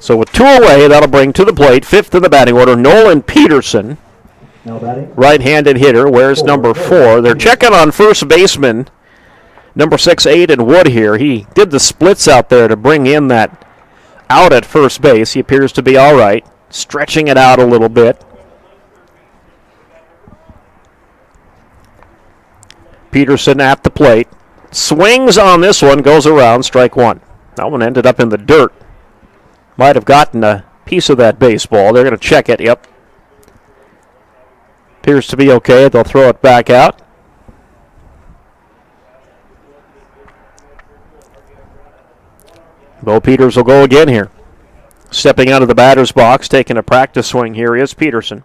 So with 2 away, that'll bring to the plate, 5th in the batting order, Nolan Peterson. Right-handed hitter. Where's number 4? They're checking on first baseman, number 6, Aiden Wood here. He did the splits out there to bring in that out at first base. He appears to be all right, stretching it out a little bit. Peterson at the plate. Swings on this one, goes around, strike 1. That one ended up in the dirt. Might have gotten a piece of that baseball. They're going to check it. Yep. Appears to be okay. They'll throw it back out. Bo Peters will go again here. Stepping out of the batter's box, taking a practice swing. Here is Peterson.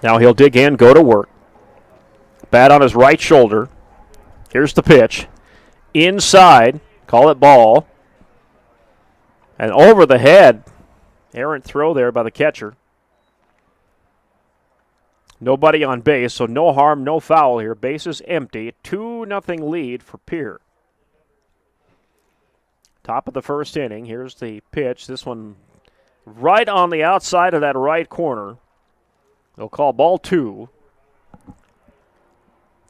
Now he'll dig in, go to work. Bat on his right shoulder. Here's the pitch. Inside. Call it ball. And over the head. Errant throw there by the catcher. Nobody on base, so no harm, no foul here. Base is empty. 2-0 lead for Pierre. Top of the first inning. Here's the pitch. This one right on the outside of that right corner. They'll call ball 2.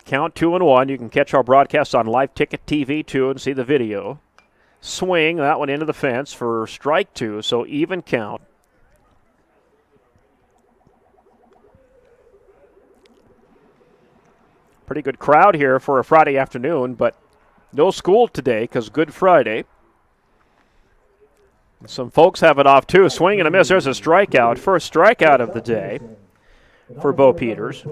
Count 2-1. You can catch our broadcast on Live Ticket TV, too, and see the video. Swing, that one into the fence for strike 2, so even count. Pretty good crowd here for a Friday afternoon, but no school today because Good Friday. Some folks have it off, too. Swing and a miss. There's a strikeout. First strikeout of the day for Bo Peters.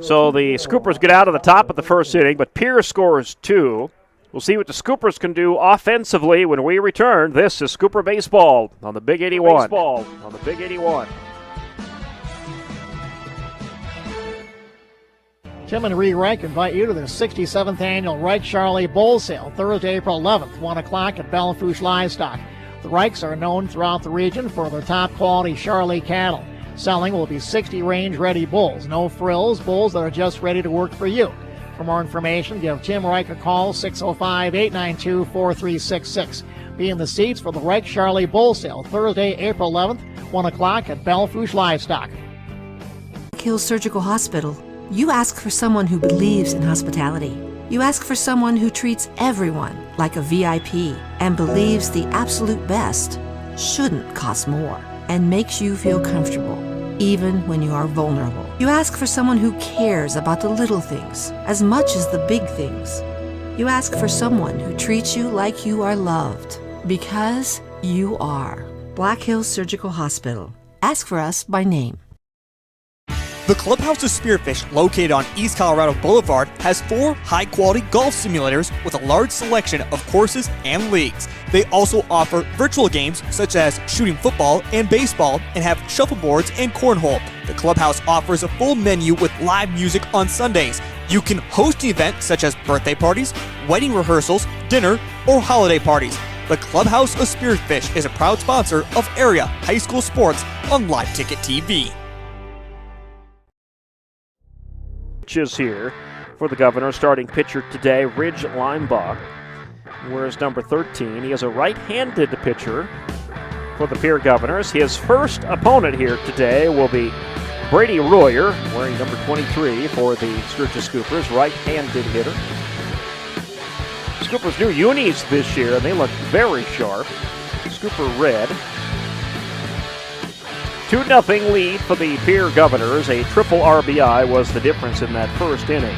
So the Scoopers get out of the top of the first inning, but Pierre scores 2. We'll see what the Scoopers can do offensively when we return. This is Scooper Baseball on the Big 81. Tim and Ree Reich invite you to the 67th Annual Reich Charlie Bull Sale, Thursday, April 11th, 1 o'clock at Bellefouche Livestock. The Reichs are known throughout the region for their top-quality Charlie cattle. Selling will be 60 range-ready bulls. No frills, bulls that are just ready to work for you. For more information, give Tim Reich a call, 605-892-4366. Be in the seats for the Reich Charlie Bull Sale, Thursday, April 11th, 1 o'clock at Bellefouche Livestock. Hills Surgical Hospital. You ask for someone who believes in hospitality. You ask for someone who treats everyone like a VIP and believes the absolute best shouldn't cost more and makes you feel comfortable, even when you are vulnerable. You ask for someone who cares about the little things as much as the big things. You ask for someone who treats you like you are loved, because you are. Black Hills Surgical Hospital. Ask for us by name. The Clubhouse of Spearfish, located on East Colorado Boulevard, has 4 high-quality golf simulators with a large selection of courses and leagues. They also offer virtual games such as shooting football and baseball and have shuffleboards and cornhole. The Clubhouse offers a full menu with live music on Sundays. You can host an event such as birthday parties, wedding rehearsals, dinner, or holiday parties. The Clubhouse of Spearfish is a proud sponsor of area high school sports on Live Ticket TV. Pitches here for the Governor. Starting pitcher today, Ridge Limebach. Where's number 13? He is a right-handed pitcher for the Pierre Governors. His first opponent here today will be Brady Royer, wearing number 23 for the Sturgis Scoopers, right-handed hitter. Scoopers new unis this year, and they look very sharp. Scooper red. 2-0 lead for the Pierre Governors. A triple RBI was the difference in that first inning,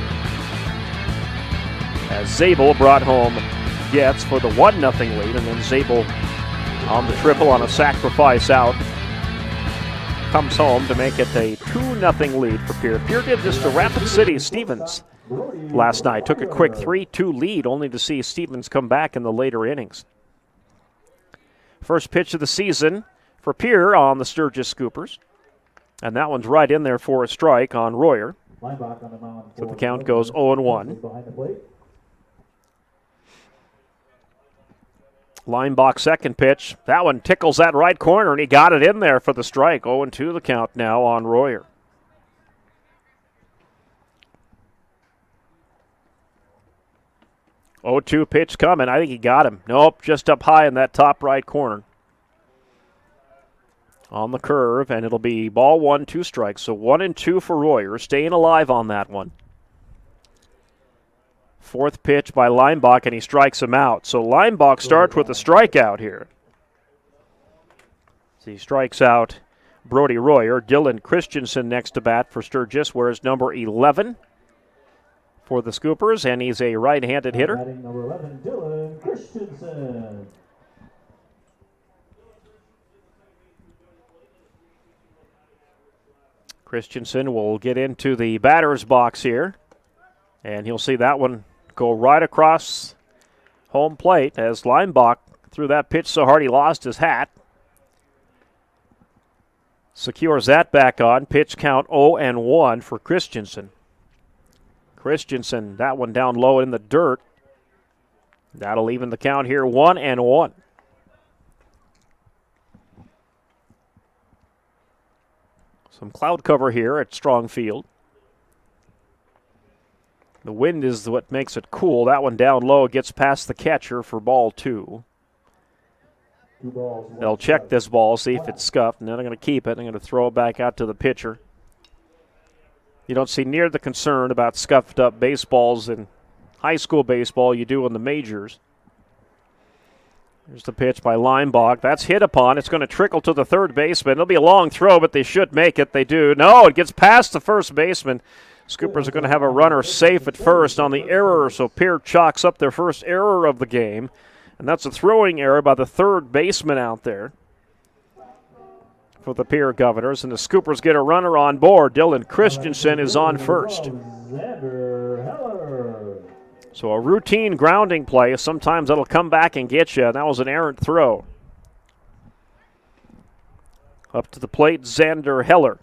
as Zabel brought home Getz for the 1-0 lead, and then Zabel on the triple on a sacrifice out comes home to make it a 2-0 lead for Pierre. Pierre did this to Rapid City Stevens last night. Took a quick 3-2 lead, only to see Stevens come back in the later innings. First pitch of the season for Pierre on the Sturgis Scoopers. And that one's right in there for a strike on Royer. So the count goes 0-1. Linebach second pitch. That one tickles that right corner, and he got it in there for the strike. 0-2 the count now on Royer. 0-2 pitch coming. I think he got him. Nope, just up high in that top right corner. On the curve, and it'll be ball 1, 2 strikes. So 1-2 for Royer, staying alive on that one. Fourth pitch by Leimbach, and he strikes him out. So Leimbach starts with a strikeout here. So he strikes out Brody Royer. Dylan Christensen next to bat for Sturgis, wears number 11 for the Scoopers, and he's a right-handed hitter. Number 11, Dylan Christensen. Christensen will get into the batter's box here, and he'll see that one go right across home plate as Leimbach threw that pitch so hard he lost his hat. Secures that back on. Pitch count 0-1 for Christensen. Christensen, that one down low in the dirt. That'll even the count here, 1-1. Some cloud cover here at Strong Field. The wind is what makes it cool. That one down low gets past the catcher for ball 2. They'll check this ball, see if it's scuffed, and then they're going to keep it. They're going to throw it back out to the pitcher. You don't see near the concern about scuffed up baseballs in high school baseball you do in the majors. Here's the pitch by Leimbach. That's hit upon. It's going to trickle to the third baseman. It'll be a long throw, but they should make it. They do. No, it gets past the first baseman. Scoopers are going to have a runner safe at first on the error, so Pierre chalks up their first error of the game. And that's a throwing error by the third baseman out there for the Pierre Governors. And the Scoopers get a runner on board. Dylan Christensen is on first. So a routine grounding play. Sometimes that'll come back and get you. That was an errant throw. Up to the plate, Xander Heller.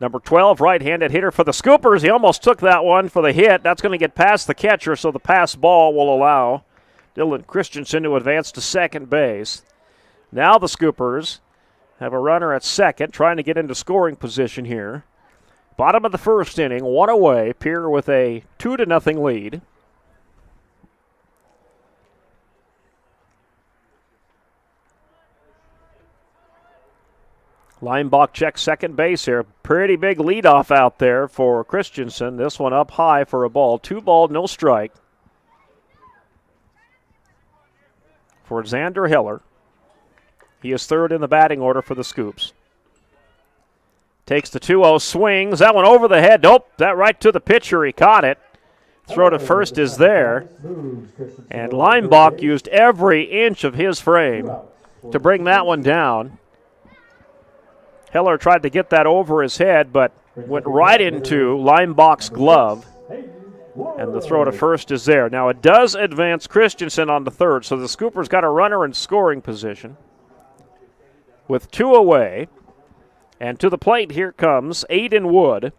Number 12, right-handed hitter for the Scoopers. He almost took that one for the hit. That's going to get past the catcher, so the pass ball will allow Dylan Christensen to advance to second base. Now the Scoopers have a runner at second, trying to get into scoring position here. Bottom of the first inning, one away. Pierre with a 2-0 lead. Leimbach checks second base here. Pretty big leadoff out there for Christensen. This one up high for a ball. 2 ball, no strike for Xander Heller. He is third in the batting order for the Scoops. Takes the 2-0, swings. That one over the head. Nope, that right to the pitcher. He caught it. Throw to first is there. And Leimbach used every inch of his frame to bring that one down. Heller tried to get that over his head, but went right into Leimbach's glove. And the throw to first is there. Now it does advance Christensen on the third, so the Scoopers got a runner in scoring position with 2 away. And to the plate here comes Aiden Wood.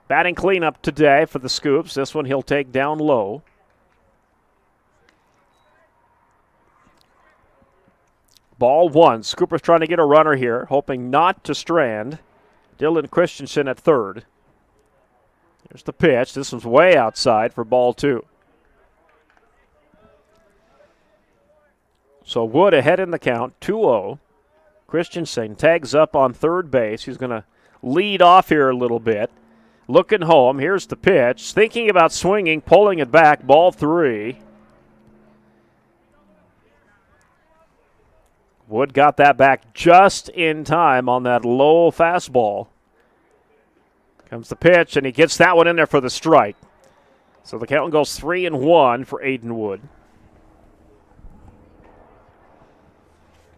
Batting cleanup today for the Scoops. This one he'll take down low. Ball 1. Scoopers trying to get a runner here, hoping not to strand. Dylan Christensen at third. Here's the pitch. This one's way outside for ball 2. So Wood ahead in the count, 2-0. Christensen tags up on third base. He's going to lead off here a little bit. Looking home. Here's the pitch. Thinking about swinging, pulling it back. Ball 3. Wood got that back just in time on that low fastball. Comes the pitch, and he gets that one in there for the strike. So the count goes 3-1 for Aiden Wood.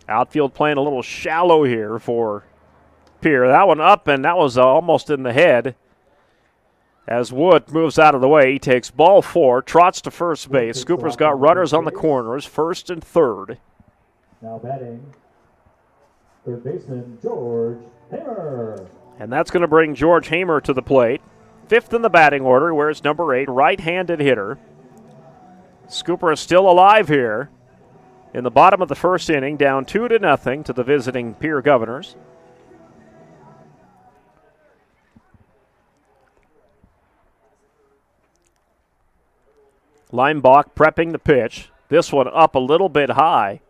Outfield playing a little shallow here for Pierre. That one up, and that was almost in the head. As Wood moves out of the way, he takes ball 4, trots to first base. Scoopers got runners on the corners, first and third. Now batting, third baseman George Hamer. And that's going to bring George Hamer to the plate. Fifth in the batting order, wears number 8, right-handed hitter. Scooper is still alive here in the bottom of the first inning, down 2-0 to the visiting Pierre Governors. Leimbach prepping the pitch. This one up a little bit high.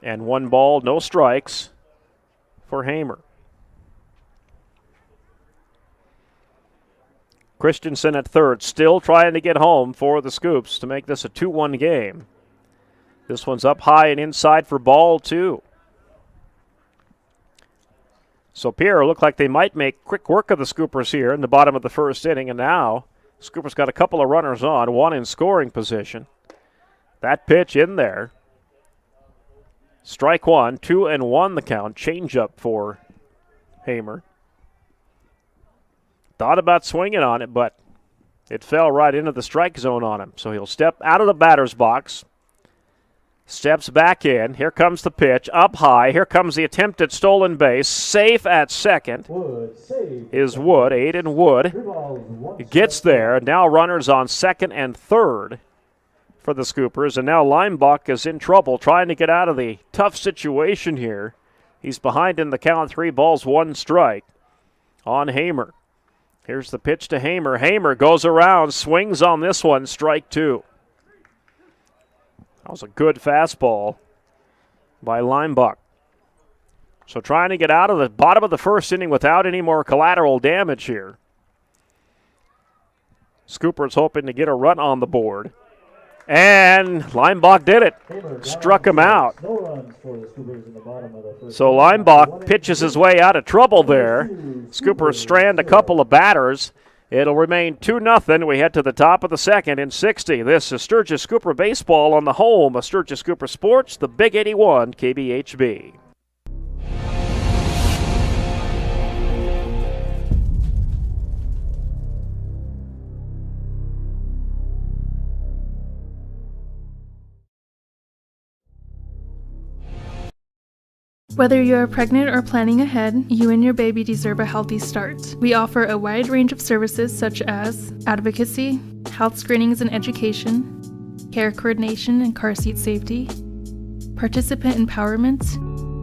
And 1 ball, no strikes for Hamer. Christensen at third, still trying to get home for the Scoops to make this a 2-1 game. This one's up high and inside for ball 2. So Pierre looked like they might make quick work of the Scoopers here in the bottom of the first inning, and now Scoopers got a couple of runners on, one in scoring position. That pitch in there. Strike 1, 2-1 the count. Change up for Hamer. Thought about swinging on it, but it fell right into the strike zone on him. So he'll step out of the batter's box. Steps back in. Here comes the pitch. Up high. Here comes the attempted stolen base. Safe at second is Wood. Aiden Wood gets there. Now runners on second and third for the Scoopers. And now Leimbach is in trouble trying to get out of the tough situation here. He's behind in the count. 3 balls, 1 strike on Hamer. Here's the pitch to Hamer. Hamer goes around, swings on this one. Strike 2. That was a good fastball by Leimbach. So trying to get out of the bottom of the first inning without any more collateral damage here. Scoopers hoping to get a run on the board. And Leimbach did it. Struck him out. So Leimbach pitches his way out of trouble there. Scoopers strand a couple of batters. It'll remain 2-0. We head to the top of the second in 60. This is Sturgis Scooper Baseball on the home of Sturgis Scooper Sports, the Big 81 KBHB. Whether you're pregnant or planning ahead, you and your baby deserve a healthy start. We offer a wide range of services such as advocacy, health screenings and education, care coordination and car seat safety, participant empowerment,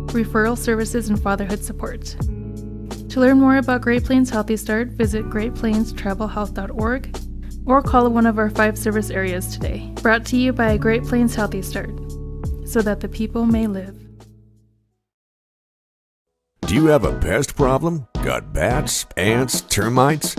referral services, and fatherhood support. To learn more about Great Plains Healthy Start, visit greatplainstravelhealth.org or call one of our 5 service areas today. Brought to you by Great Plains Healthy Start, so that the people may live. Do you have a pest problem? Got bats, ants, termites?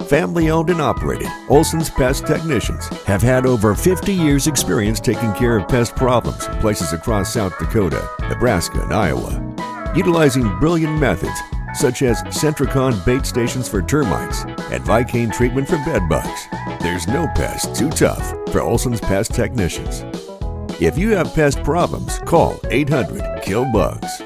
Family owned and operated, Olson's Pest Technicians have had over 50 years experience taking care of pest problems in places across South Dakota, Nebraska, and Iowa. Utilizing brilliant methods such as Centricon bait stations for termites and Vicane treatment for bed bugs. There's no pest too tough for Olson's Pest Technicians. If you have pest problems, call 800-KILL-BUGS.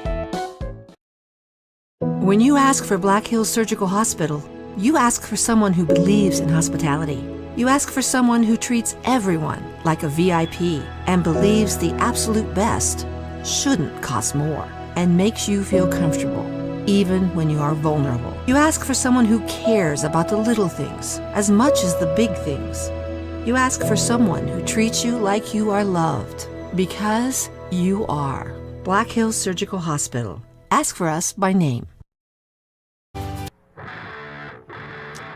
When you ask for Black Hills Surgical Hospital, you ask for someone who believes in hospitality. You ask for someone who treats everyone like a VIP and believes the absolute best shouldn't cost more and makes you feel comfortable, even when you are vulnerable. You ask for someone who cares about the little things as much as the big things. You ask for someone who treats you like you are loved, because you are. Black Hills Surgical Hospital. Ask for us by name.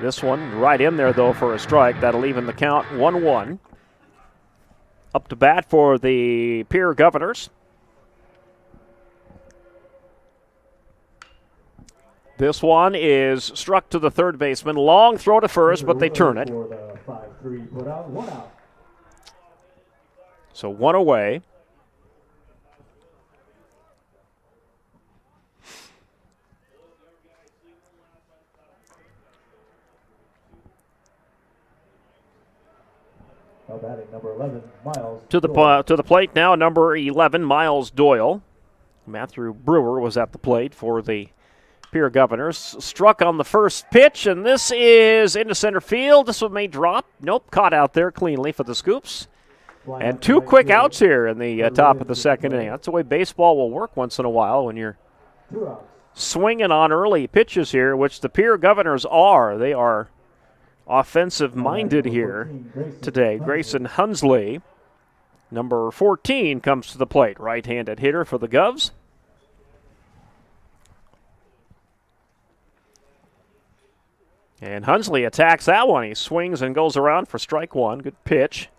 This one right in there, though, for a strike. That'll even the count 1-1. Up to bat for the Pierre Governors. This one is struck to the third baseman. Long throw to first, but they turn it. So 1 away. Number 11, Miles to the plate now, number 11, Miles Doyle. Matthew Brewer was at the plate for the Pierre Governors. Struck on the first pitch, and this is into center field. This one may drop. Nope, caught out there cleanly for the Scoops. And 2 quick outs here in the top of the second inning. That's the way baseball will work once in a while when you're swinging on early pitches here, which the Pierre Governors are. They are offensive-minded here today. Grayson Hunsley, number 14, comes to the plate. Right-handed hitter for the Govs. And Hunsley attacks that one. He swings and goes around for strike one. Good pitch.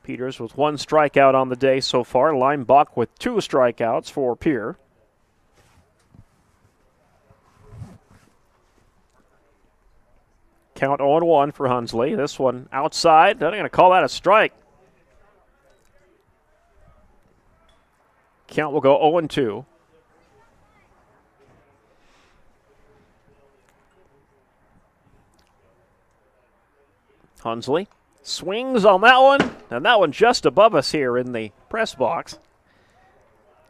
Peters with 1 strikeout on the day so far. Linebuck with 2 strikeouts for Pierre. Count 0-1 for Hunsley. This one outside. They're going to call that a strike. Count will go 0-2. Hunsley swings on that one, and that one just above us here in the press box.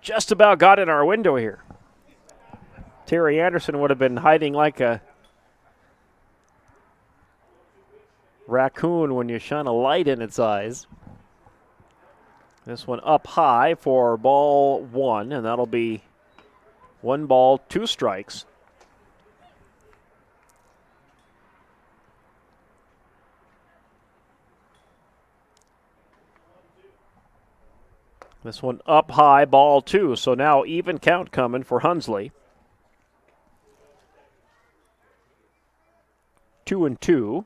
Just about got in our window here. Terry Anderson would have been hiding like a raccoon when you shine a light in its eyes. This one up high for ball 1, and that'll be 1 ball, 2 strikes. This one up high, ball 2. So now even count coming for Hunsley. 2-2.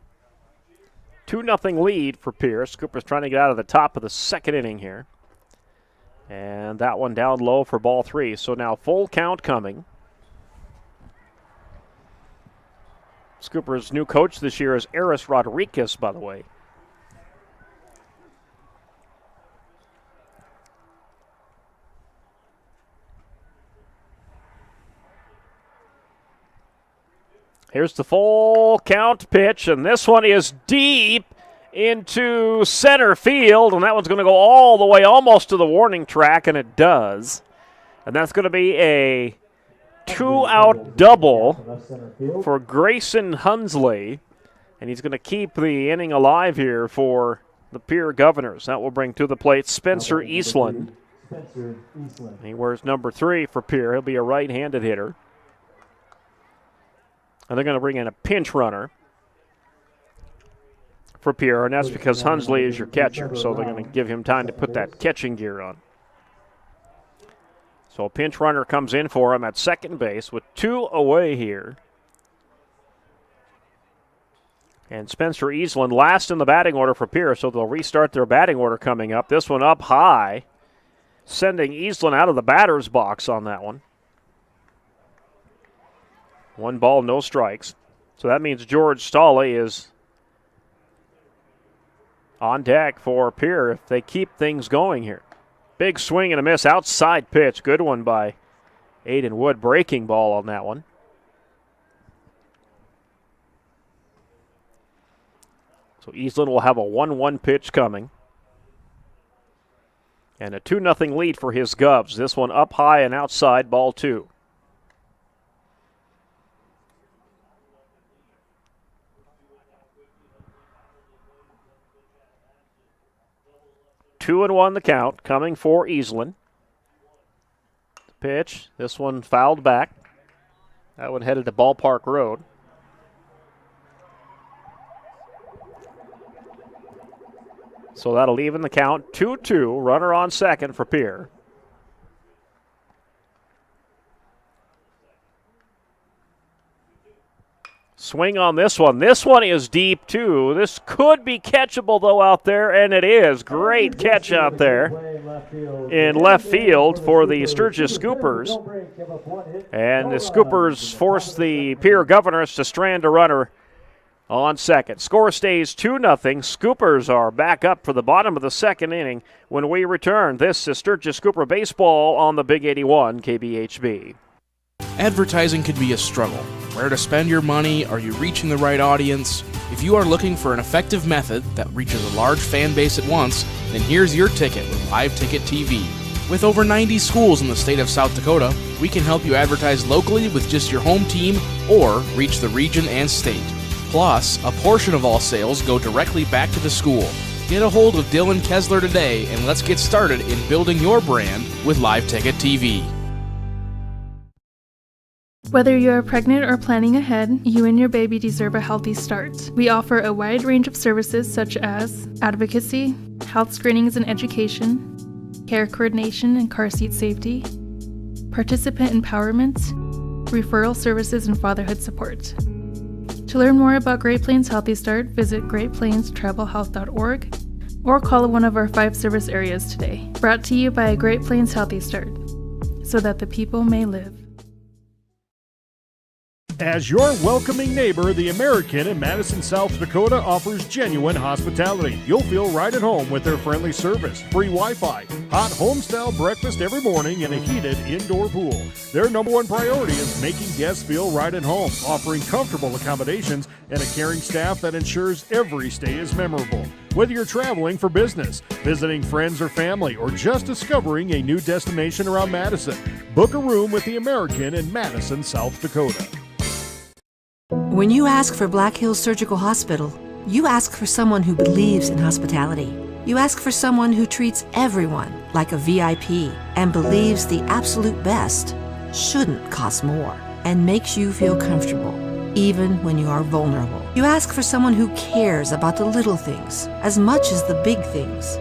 2-0 lead for Pierce. Cooper's trying to get out of the top of the second inning here. And that one down low for ball 3. So now full count coming. Cooper's new coach this year is Eris Rodriguez, by the way. Here's the full count pitch, and this one is deep into center field, and that one's going to go all the way almost to the warning track, and it does. And that's going to be a 2-out double for Grayson Hunsley, and he's going to keep the inning alive here for the Pierre Governors. That will bring to the plate Spencer Eastland. He wears number 3 for Pierre. He'll be a right-handed hitter. And they're going to bring in a pinch runner for Pierre, and that's because Hunsley is your catcher, so they're going to give him time to put that catching gear on. So a pinch runner comes in for him at second base with 2 away here. And Spencer Eastland last in the batting order for Pierre, so they'll restart their batting order coming up. This one up high, sending Eastland out of the batter's box on that one. 1 ball, no strikes. So that means George Stolle is on deck for Pierre if they keep things going here. Big swing and a miss, outside pitch. Good one by Aiden Wood. Breaking ball on that one. So Eastland will have a 1-1 pitch coming. And a 2-0 lead for his Govs. This one up high and outside, ball 2. Two and 1 the count, coming for Eastland. Pitch, this one fouled back. That one headed to Ballpark Road. So that'll even the count, 2-2. Runner on second for Pierre. Swing on this one. This one is deep, too. This could be catchable, though, out there, and it is. Great catch out there in left field for the Sturgis Scoopers. And the Scoopers force the Pierre Governors to strand a runner on second. Score stays 2-0. Scoopers are back up for the bottom of the second inning when we return. This is Sturgis Scooper Baseball on the Big 81 KBHB. Advertising can be a struggle. Where to spend your money? Are you reaching the right audience? If you are looking for an effective method that reaches a large fan base at once, then here's your ticket with Live Ticket TV. With over 90 schools in the state of South Dakota, we can help you advertise locally with just your home team or reach the region and state. Plus, a portion of all sales go directly back to the school. Get a hold of Dylan Kessler today and let's get started in building your brand with Live Ticket TV. Whether you're pregnant or planning ahead, you and your baby deserve a healthy start. We offer a wide range of services such as advocacy, health screenings and education, care coordination and car seat safety, participant empowerment, referral services and fatherhood support. To learn more about Great Plains Healthy Start, visit greatplainstravelhealth.org or call one of our 5 service areas today. Brought to you by Great Plains Healthy Start, so that the people may live. As your welcoming neighbor, the American in Madison, South Dakota offers genuine hospitality. You'll feel right at home with their friendly service, free Wi-Fi, hot home-style breakfast every morning, and a heated indoor pool. Their number one priority is making guests feel right at home, offering comfortable accommodations and a caring staff that ensures every stay is memorable. Whether you're traveling for business, visiting friends or family, or just discovering a new destination around Madison, book a room with the American in Madison, South Dakota. When you ask for Black Hills Surgical Hospital, you ask for someone who believes in hospitality. You ask for someone who treats everyone like a VIP and believes the absolute best shouldn't cost more and makes you feel comfortable, even when you are vulnerable. You ask for someone who cares about the little things as much as the big things.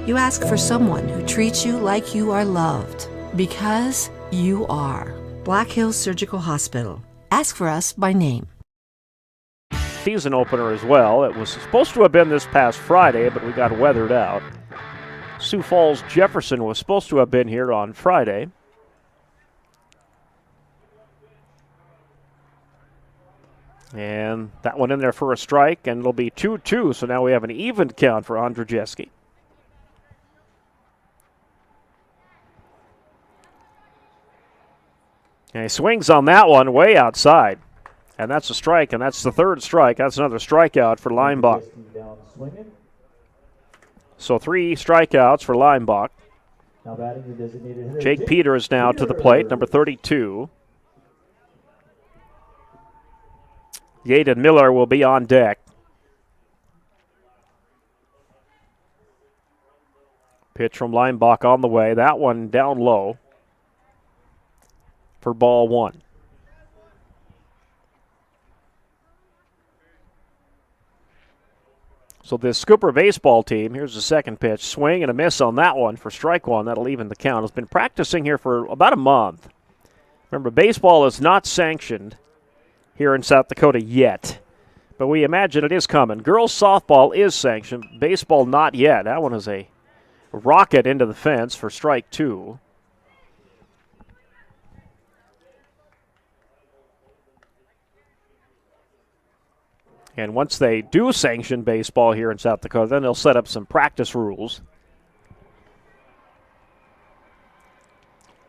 You ask for someone who treats you like you are loved, because you are. Black Hills Surgical Hospital. Ask for us by name. Season opener as well. It was supposed to have been this past Friday, but we got weathered out. Sioux Falls Jefferson was supposed to have been here on Friday. And that one in there for a strike, and it'll be 2-2, so now we have an even count for Andrzejewski. And he swings on that one way outside. And that's a strike, and that's the third strike. That's another strikeout for Leimbach. So 3 strikeouts for Leimbach. Jake Peter is now to the plate, number 32. Yaden Miller will be on deck. Pitch from Leimbach on the way. That one down low for ball 1. So this Scooper baseball team, here's the second pitch. Swing and a miss on that one for strike 1. That'll even the count. Has been practicing here for about a month. Remember, baseball is not sanctioned here in South Dakota yet, but we imagine it is coming. Girls softball is sanctioned. Baseball not yet. That one is a rocket into the fence for strike 2. And once they do sanction baseball here in South Dakota, then they'll set up some practice rules.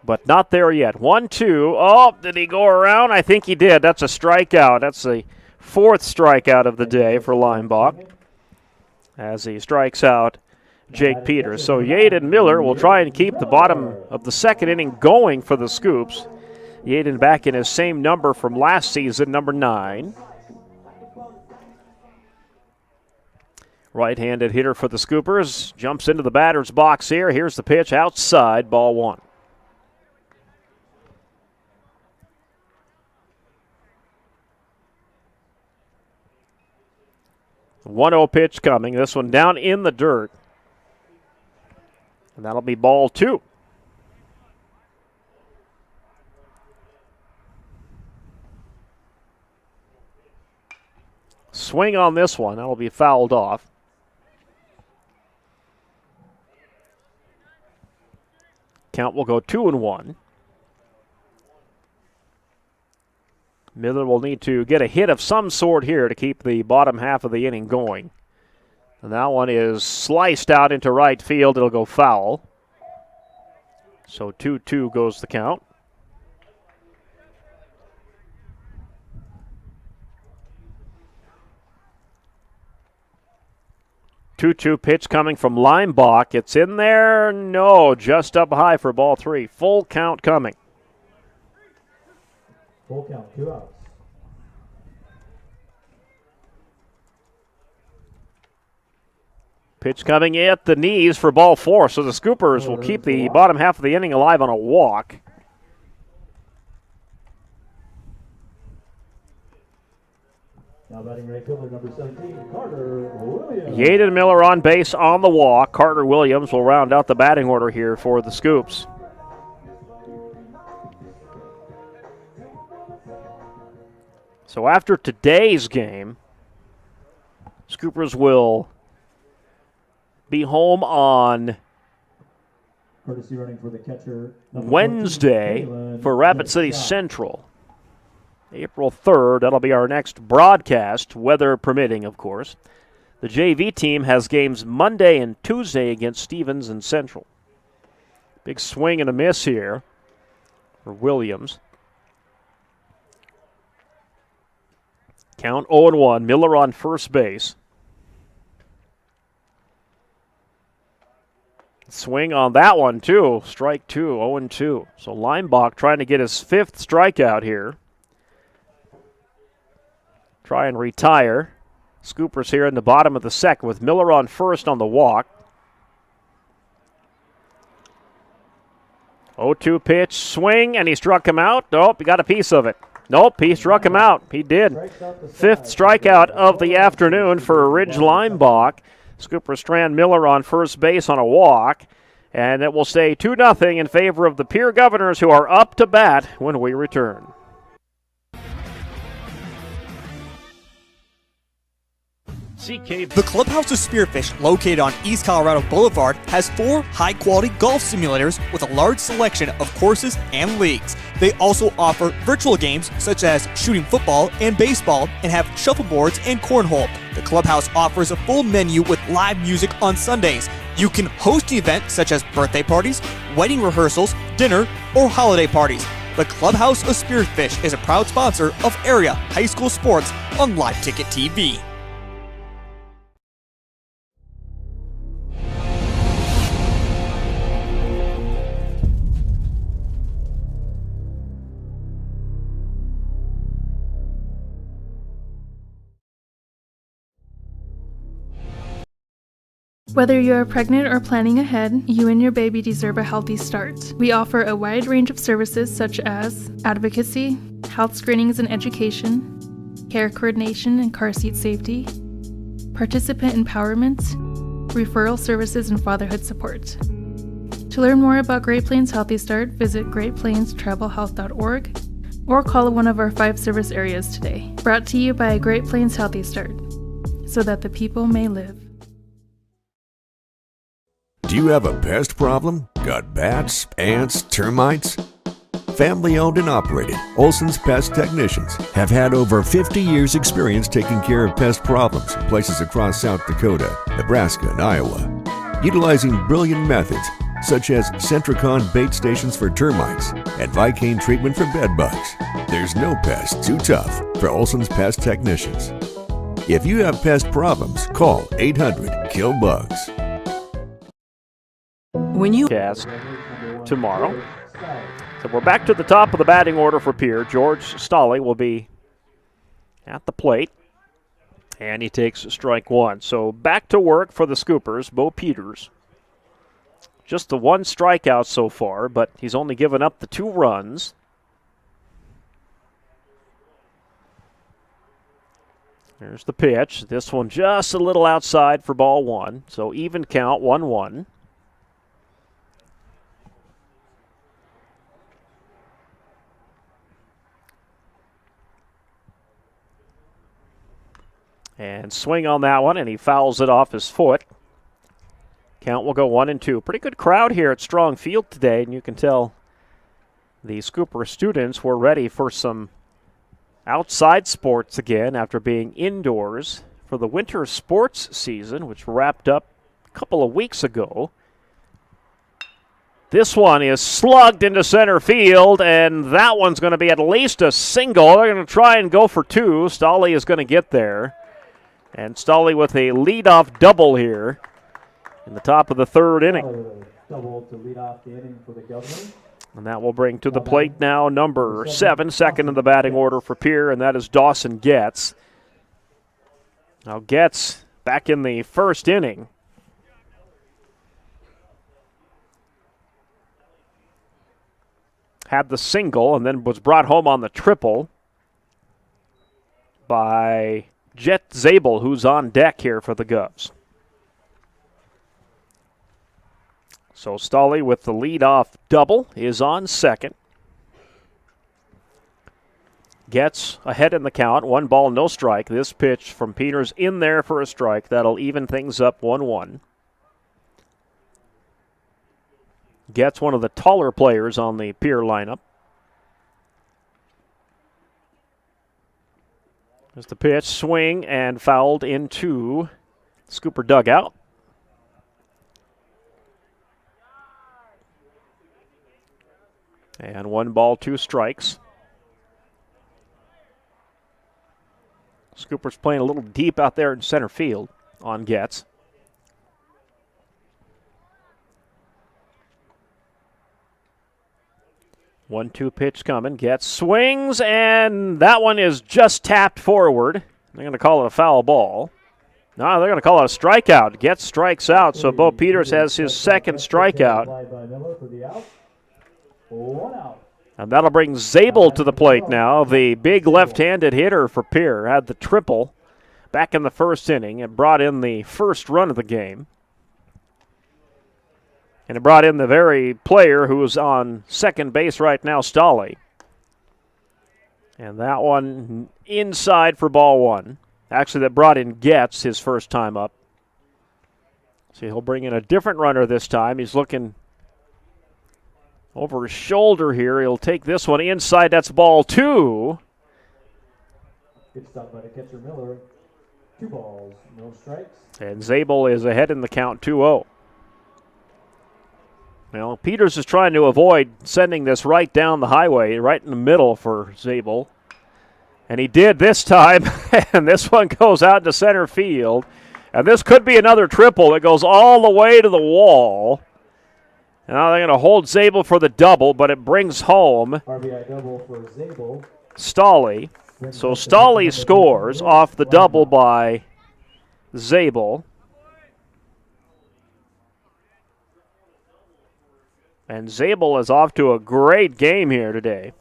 But not there yet. 1-2. Oh, did he go around? I think he did. That's a strikeout. That's the 4th strikeout of the day for Leimbach as he strikes out Jake Peters. So Yaden Miller will try and keep the bottom of the second inning going for the Scoops. Yaden back in his same number from last season, number 9. Right-handed hitter for the Scoopers. Jumps into the batter's box here. Here's the pitch outside, ball 1. 1-0 pitch coming. This one down in the dirt. And that'll be ball 2. Swing on this one. That'll be fouled off. Count will go 2-1. Miller will need to get a hit of some sort here to keep the bottom half of the inning going. And that one is sliced out into right field. It'll go foul. So 2-2 goes the count. Two-two pitch coming from Leimbach. It's in there. No, just up high for ball 3. Full count coming. Full count, 2 outs. Pitch coming at the knees for ball 4. So the Scoopers will keep the bottom half of the inning alive on a walk. Now batting right fielder number 17, Carter Williams. Yaden Miller on base on the walk. Carter Williams will round out the batting order here for the Scoops. So after today's game, Scoopers will be home on Courtesy running for the catcher. Wednesday 14, for Rapid City shot. Central. April 3rd, that'll be our next broadcast, weather permitting, of course. The JV team has games Monday and Tuesday against Stevens and Central. Big swing and a miss here for Williams. Count 0-1. Miller on first base. Swing on that one, too. Strike 2, 0-2. So Leimbach trying to get his 5th strikeout here. Try and retire. Scoopers here in the bottom of the second with Miller on first on the walk. 0-2 pitch, swing, and he struck him out. Nope, he got a piece of it. Nope, he struck him out. He did. 5th strikeout of the afternoon for Ridge Leimbach. Scoopers strand Miller on first base on a walk. And it will stay 2-0 in favor of the Pierre Governors, who are up to bat when we return. The Clubhouse of Spearfish, located on East Colorado Boulevard, has 4 high-quality golf simulators with a large selection of courses and leagues. They also offer virtual games such as shooting football and baseball and have shuffleboards and cornhole. The Clubhouse offers a full menu with live music on Sundays. You can host an event such as birthday parties, wedding rehearsals, dinner, or holiday parties. The Clubhouse of Spearfish is a proud sponsor of area high school sports on Live Ticket TV. Whether you're pregnant or planning ahead, you and your baby deserve a healthy start. We offer a wide range of services such as advocacy, health screenings and education, care coordination and car seat safety, participant empowerment, referral services, and fatherhood support. To learn more about Great Plains Healthy Start, visit greatplainstravelhealth.org or call one of our 5 service areas today. Brought to you by Great Plains Healthy Start, so that the people may live. Do you have a pest problem? Got bats, ants, termites? Family owned and operated, Olson's Pest Technicians have had over 50 years experience taking care of pest problems in places across South Dakota, Nebraska, and Iowa. Utilizing brilliant methods such as Centricon bait stations for termites and Vicane treatment for bed bugs. There's no pest too tough for Olson's Pest Technicians. If you have pest problems, call 800-KILL-BUGS. When you Cast tomorrow. So we're back to the top of the batting order for Pierre. George Stolle will be at the plate, and he takes strike 1. So back to work for the Scoopers, Bo Peters. Just the 1 strikeout so far, but he's only given up the 2 runs. There's the pitch. This one just a little outside for ball 1. So even count, 1-1. And swing on that one, and he fouls it off his foot. Count will go 1-2. Pretty good crowd here at Strong Field today, and you can tell the Scooper students were ready for some outside sports again after being indoors for the winter sports season, which wrapped up a couple of weeks ago. This one is slugged into center field, and that one's going to be at least a single. They're going to try and go for 2. Stolle is going to get there. And Stolle with a leadoff double here in the top of the 3rd inning. Double to lead off the inning for the Governors. And that will bring to the plate now number 7, second in the batting order for Pierre, and that is Dawson Getz. Now Getz back in the 1st inning. Had the single and then was brought home on the triple by Jet Zabel, who's on deck here for the Govs. So Stolle with the leadoff double is on second. Gets ahead in the count. 1 ball, no strike. This pitch from Peters in there for a strike. That'll even things up 1-1. Gets one of the taller players on the Pierre lineup. There's the pitch, swing, and fouled into Scooper dugout. And 1 ball, 2 strikes. Scooper's playing a little deep out there in center field on Getz. One-two pitch coming. Getz swings, and that one is just tapped forward. They're going to call it a foul ball. No, they're going to call it a strikeout. Getz strikes out, so Bo Peters has his second strikeout. And that'll bring Zabel to the plate now. The big left-handed hitter for Pierre had the triple back in the first inning. It brought in the first run of the game. And it brought in the very player who is on second base right now, Stolle. And that one inside for ball 1. Actually, that brought in Getz his first time up. So he'll bring in a different runner this time. He's looking over his shoulder here. He'll take this one inside. That's ball 2. Good stop by the catcher Miller. 2 balls, no strikes. And Zabel is ahead in the count 2-0. Well, Peters is trying to avoid sending this right down the highway, right in the middle for Zabel. And he did this time, and this one goes out to center field. And this could be another triple that goes all the way to the wall. Now they're going to hold Zabel for the double, but it brings home RBI double for Zabel. Stolle. So Stolle scores off the double by Zabel. And Zabel is off to a great game here today.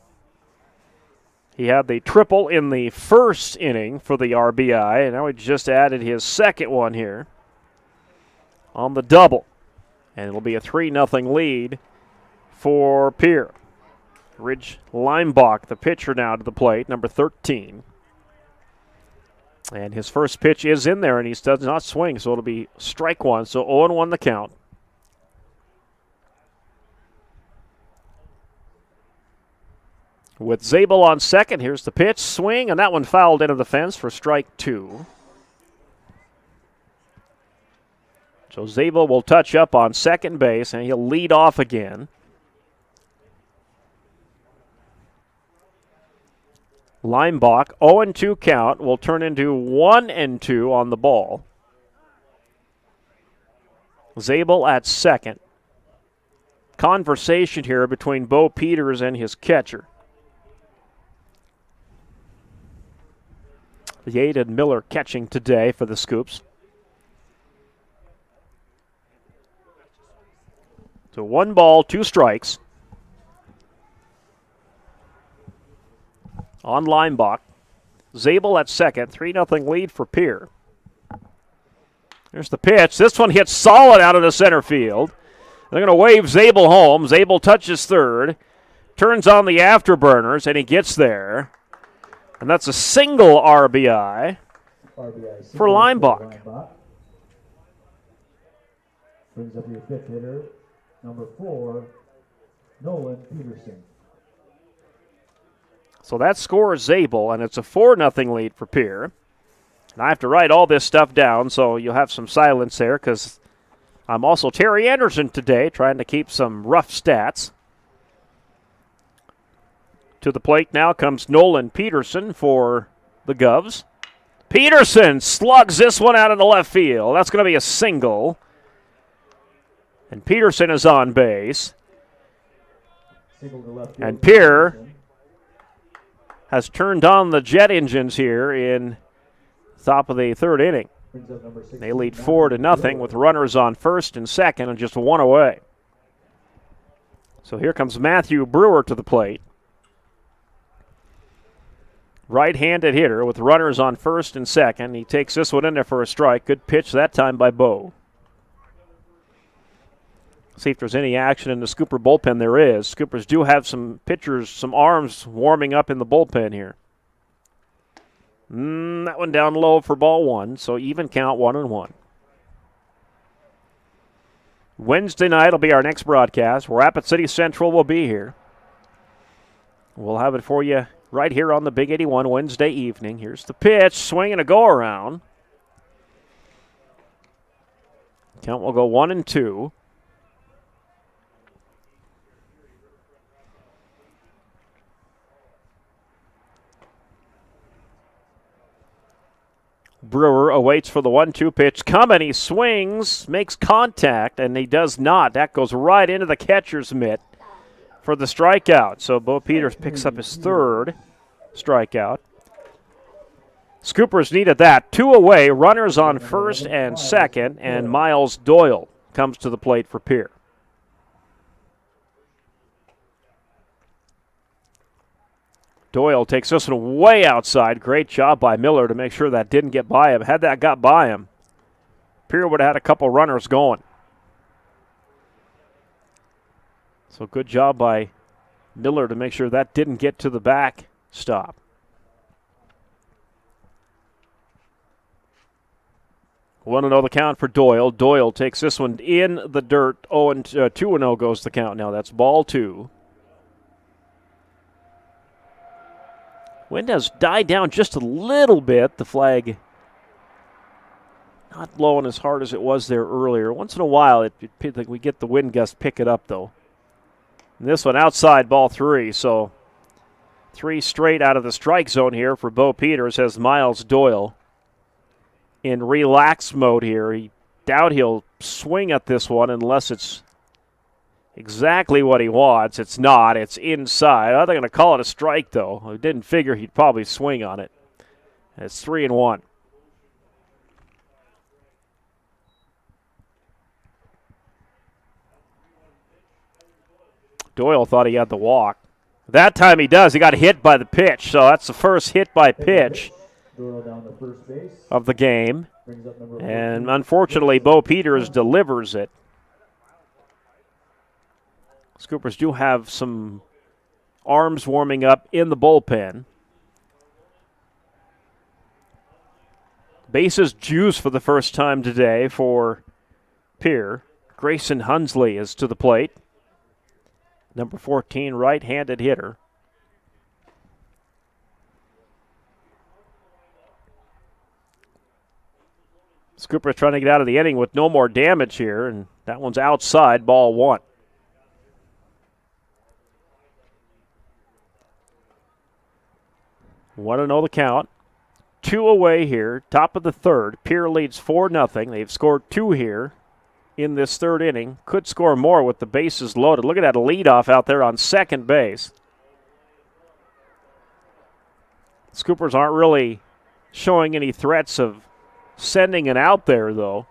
He had the triple in the first inning for the RBI, and now he just added his second one here on the double. And it'll be a 3-0 lead for Pierre. Ridge Leimbach, the pitcher now to the plate, number 13. And his first pitch is in there, and he does not swing, so it'll be strike 1, so 0-1 the count. With Zabel on second, here's the pitch, swing, and that one fouled into the fence for strike 2. So Zabel will touch up on second base, and he'll lead off again. Leimbach, 0-2 count, will turn into 1-2 on the ball. Zabel at second. Conversation here between Bo Peters and his catcher. Yates and Miller catching today for the Scoops. So 1 ball, 2 strikes on Leimbach. Zabel at second, 3-0 lead for Pierre. There's the pitch. This one hits solid out of the center field. They're going to wave Zabel home. Zabel touches third, turns on the afterburners, and he gets there. And that's a single RBI for Leimbach. Brings up your 5th hitter, number 4, Nolan Peterson. So that scores Zabel, and it's a 4-0 lead for Pierre. And I have to write all this stuff down, so you'll have some silence there, because I'm also Terry Anderson today, trying to keep some rough stats. To the plate now comes Nolan Peterson for the Govs. Peterson slugs this one out of the left field. That's going to be a single. And Peterson is on base. And Pierre has turned on the jet engines here in top of the third inning. They lead 4-0 with runners on first and second and just 1 away. So here comes Matthew Brewer to the plate. Right-handed hitter with runners on first and second. He takes this one in there for a strike. Good pitch that time by Bo. See if there's any action in the Scooper bullpen. There is. Scoopers do have some pitchers, some arms warming up in the bullpen here. That one down low for ball one, so even count 1-1. Wednesday night will be our next broadcast. Rapid City Central will be here. We'll have it for you right here on the Big 81 Wednesday evening. Here's the pitch, swing and a go-around. Count will go 1-2. Brewer awaits for the 1-2 pitch. Coming, he swings, makes contact, and he does not. That goes right into the catcher's mitt for the strikeout. So Bo Peters picks up his third strikeout. Scoopers needed that. 2 away, runners on first and second, and Miles Doyle comes to the plate for Pierre. Doyle takes this one way outside. Great job by Miller to make sure that didn't get by him. Had that got by him, Pierre would have had a couple runners going. So good job by Miller to make sure that didn't get to the backstop. Want to know the count for Doyle. Doyle takes this one in the dirt. 2-0 goes the count now. That's ball 2. Wind has died down just a little bit. The flag not blowing as hard as it was there earlier. Once in a while, we get the wind gust pick it up, though. And this one outside, ball 3. So 3 straight out of the strike zone here for Bo Peters as Miles Doyle in relax mode here. He doubt he'll swing at this one unless it's exactly what he wants. It's not. It's inside. They're going to call it a strike, though. I didn't figure he'd probably swing on it. It's 3-1. Doyle thought he had the walk. That time he does. He got hit by the pitch, so that's the first hit by pitch of the game. And unfortunately, Bo Peters delivers it. Scoopers do have some arms warming up in the bullpen. Bases juice for the first time today for Pierre. Grayson Hunsley is to the plate. Number 14, right-handed hitter. Scoopers trying to get out of the inning with no more damage here, and that one's outside, ball 1. Want to know the count. 2 away here, top of the third. Pierre leads 4-0. They've scored 2 here in this third inning. Could score more with the bases loaded. Look at that leadoff out there on second base. Scoopers aren't really showing any threats of sending it out there, though.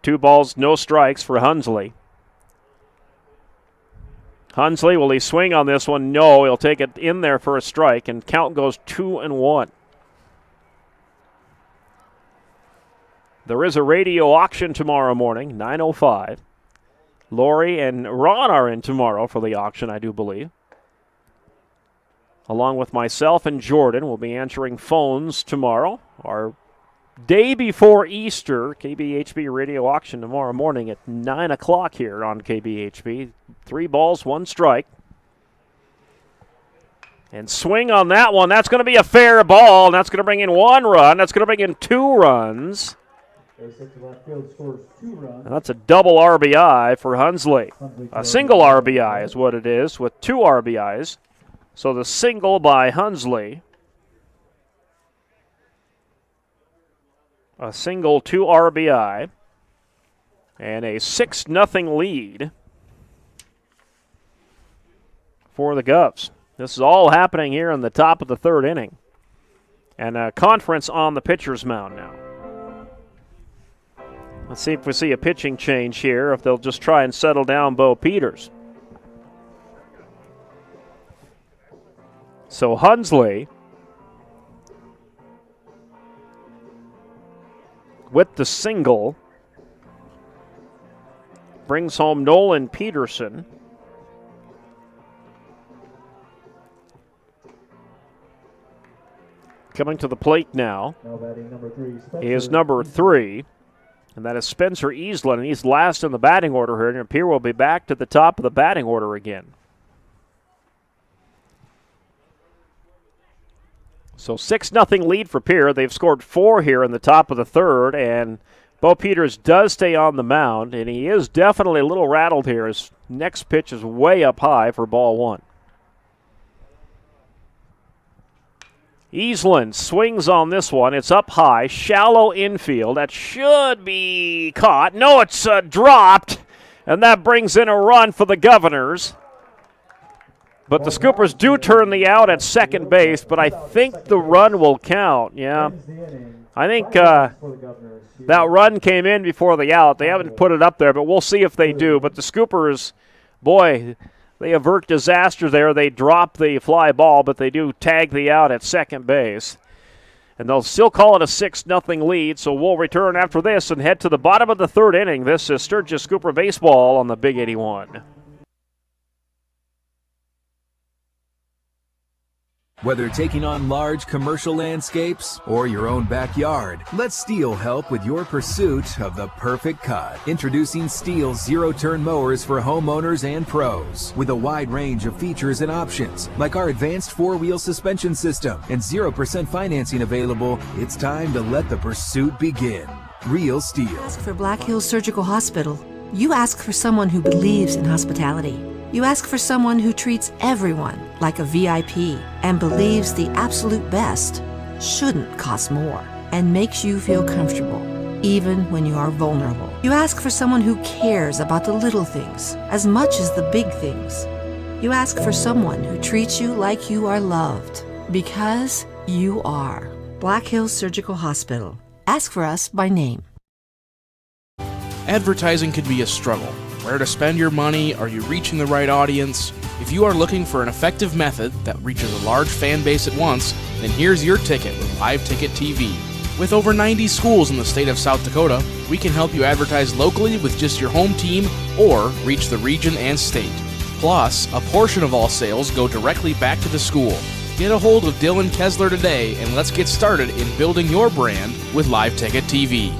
2 balls, no strikes for Hunsley. Hunsley, will he swing on this one? No, he'll take it in there for a strike, and count goes 2-1. There is a radio auction tomorrow morning, 9:05. Lori and Ron are in tomorrow for the auction, I do believe. Along with myself and Jordan, we'll be answering phones tomorrow. Our day before Easter, KBHB radio auction tomorrow morning at 9 o'clock here on KBHB. 3 balls, 1 strike. And swing on that one. That's going to be a fair ball, and that's going to bring in 1 run. That's going to bring in 2 runs. And that's a double RBI for Hunsley. A single RBI is what it is, with 2 RBIs. So the single by Hunsley. A single, 2 RBI. And a 6-0 lead for the Govs. This is all happening here in the top of the third inning. And a conference on the pitcher's mound now. Let's see if we see a pitching change here, if they'll just try and settle down Bo Peters. So Hunsley, with the single, brings home Nolan Peterson. Coming to the plate now Now batting number 3, Spencer. is number 3, and that is Spencer Eastland, and he's last in the batting order here, and Pierre will be back to the top of the batting order again. So 6-0 lead for Pierre. They've scored 4 here in the top of the third, and Bo Peters does stay on the mound, and he is definitely a little rattled here. His next pitch is way up high for ball 1. Eastland swings on this one. It's up high, shallow infield. That should be caught. No, it's dropped, and that brings in a run for the Governors. But the Scoopers do turn the out at second base, but I think the run will count. Yeah, I think that run came in before the out. They haven't put it up there, but we'll see if they do. But the Scoopers, boy, they avert disaster there. They drop the fly ball, but they do tag the out at second base. And they'll still call it a 6-0 lead, so we'll return after this and head to the bottom of the third inning. This is Sturgis Scooper Baseball on the Big 81. Whether taking on large commercial landscapes or your own backyard, let Steel help with your pursuit of the perfect cut. Introducing Steel zero-turn mowers for homeowners and pros. With a wide range of features and options, like our advanced 4-wheel suspension system and 0% financing available, it's time to let the pursuit begin. Real Steel. Ask for Black Hills Surgical Hospital. You ask for someone who believes in hospitality. You ask for someone who treats everyone like a VIP and believes the absolute best shouldn't cost more and makes you feel comfortable, even when you are vulnerable. You ask for someone who cares about the little things as much as the big things. You ask for someone who treats you like you are loved, because you are. Black Hills Surgical Hospital. Ask for us by name. Advertising can be a struggle. Where to spend your money? Are you reaching the right audience? If you are looking for an effective method that reaches a large fan base at once, then here's your ticket with Live Ticket TV. With over 90 schools in the state of South Dakota, we can help you advertise locally with just your home team or reach the region and state. Plus, a portion of all sales go directly back to the school. Get a hold of Dylan Kessler today and let's get started in building your brand with Live Ticket TV.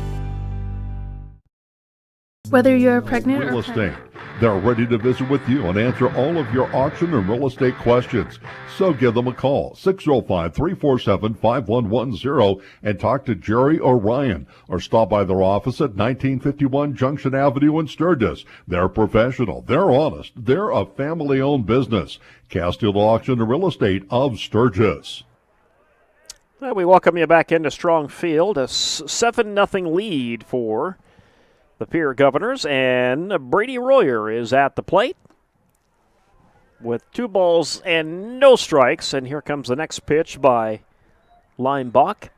Whether you're pregnant Real or estate. They're ready to visit with you and answer all of your auction and real estate questions. So give them a call, 605-347-5110, and talk to Jerry or Ryan, or stop by their office at 1951 Junction Avenue in Sturgis. They're professional. They're honest. They're a family-owned business. Castile Auction and Real Estate of Sturgis. Well, we welcome you back into Strong Field. A 7-0 lead for the Pierre Governors, and Brady Royer is at the plate with 2 balls and no strikes. And here comes the next pitch by Leimbach.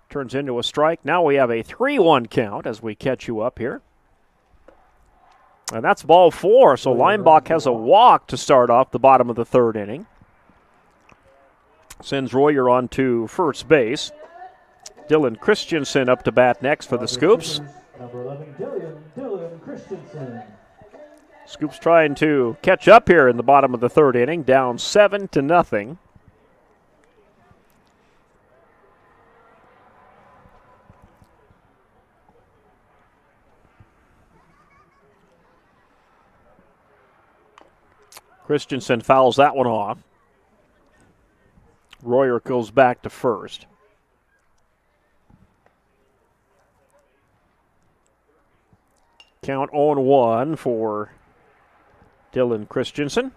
Turns into a strike. Now we have a 3-1 count as we catch you up here. And that's ball 4, so Leimbach has a walk to start off the bottom of the third inning. Sends Royer on to first base. Dylan Christensen up to bat next for the Scoops. Number 11, Dylan Christensen. Scoops trying to catch up here in the bottom of the third inning, down 7-0. Christensen fouls that one off. Royer goes back to first. Count 0-1 for Dylan Christensen.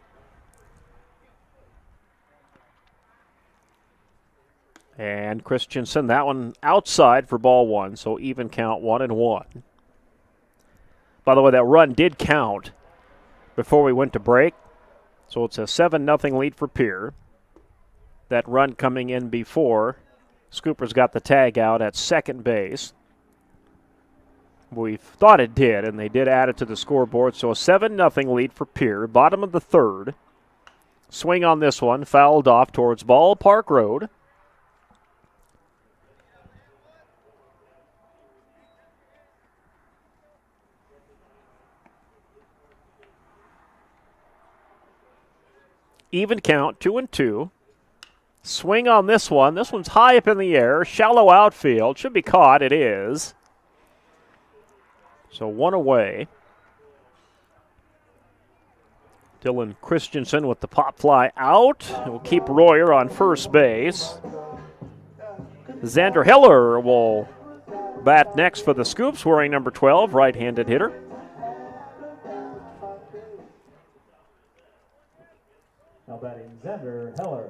And Christensen, that one outside for ball 1, so even count 1-1. By the way, that run did count before we went to break, so it's a 7-0 lead for Pierre. That run coming in before Scoopers got the tag out at second base. We thought it did, and they did add it to the scoreboard. So a 7-0 lead for Pierre. Bottom of the third. Swing on this one, fouled off towards Ballpark Road. Even count, 2-2. Swing on this one. This one's high up in the air. Shallow outfield. Should be caught. It is. So one away. Dylan Christensen with the pop fly out. We'll keep Royer on first base. Xander Heller will bat next for the Scoops, wearing number 12, right-handed hitter. Now batting Xander Heller.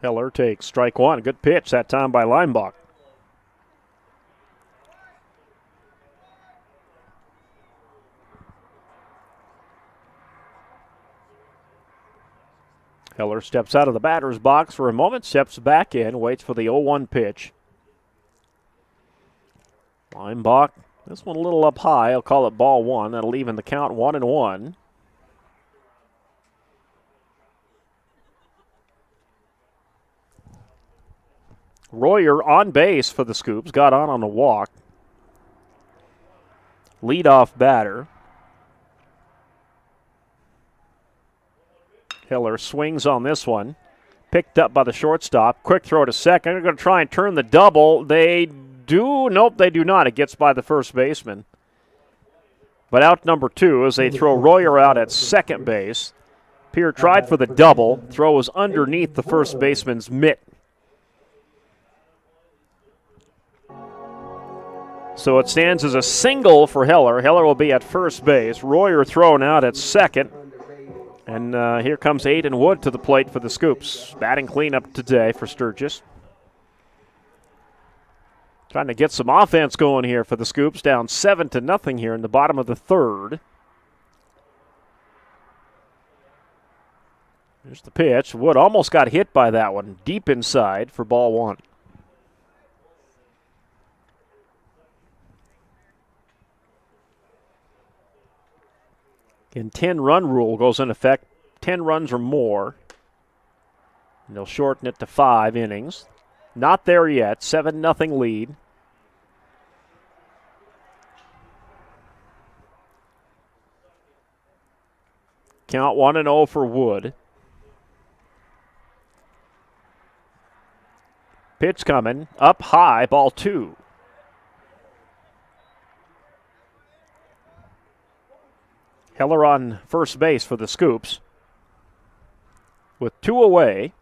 Heller takes strike one. Good pitch that time by Leinbach. Heller steps out of the batter's box for a moment, steps back in, waits for the 0-1 pitch. Leinbach, this one a little up high. I'll call it ball one. That'll even the count 1-1. Royer on base for the Scoops, got on a walk. Leadoff batter. Heller swings on this one. Picked up by the shortstop. Quick throw to second. They're going to try and turn the double. They do. Nope, they do not. It gets by the first baseman. But out number two as they throw Royer out at second base. Pierre tried for the double. Throw was underneath the first baseman's mitt. So it stands as a single for Heller. Heller will be at first base. Royer thrown out at second. And here comes Aiden Wood to the plate for the Scoops. Batting cleanup today for Sturgis. Trying to get some offense going here for the Scoops. Down 7-0 here in the bottom of the third. Here's the pitch. Wood almost got hit by that one. Deep inside for ball one. Again, 10-run rule goes in effect. 10 runs or more. And they'll shorten it to 5 innings. Not there yet. 7-0 lead. Count 1-0 for Wood. Pitch coming. Up high. Ball two. Heller on first base for the Scoops. With 2 away.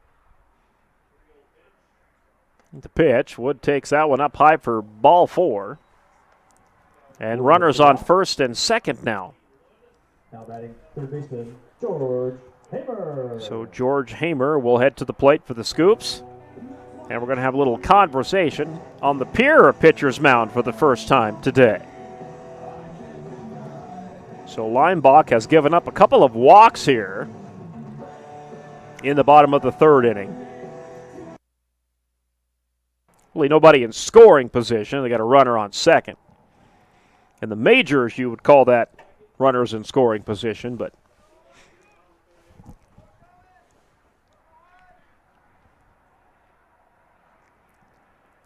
The pitch. Wood takes that one up high for ball 4. And runners on first and second now. Now batting third baseman, George Hamer. So George Hamer will head to the plate for the Scoops. And we're going to have a little conversation on the Pierre pitcher's mound for the first time today. So Leinbach has given up a couple of walks here in the bottom of the third inning. Really nobody in scoring position. They got a runner on second. In the majors, you would call that runners in scoring position, but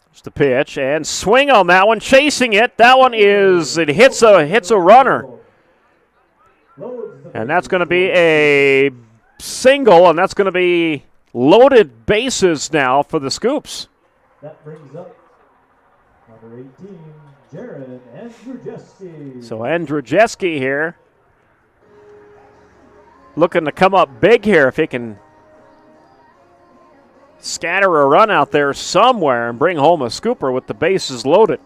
it's the pitch and swing on that one, chasing it. That one hits a runner. And that's going to be a single, and that's going to be loaded bases now for the Scoops. That brings up number 18, Jared Andrzejewski. So Andrzejewski here looking to come up big here if he can scatter a run out there somewhere and bring home a scooper with the bases loaded.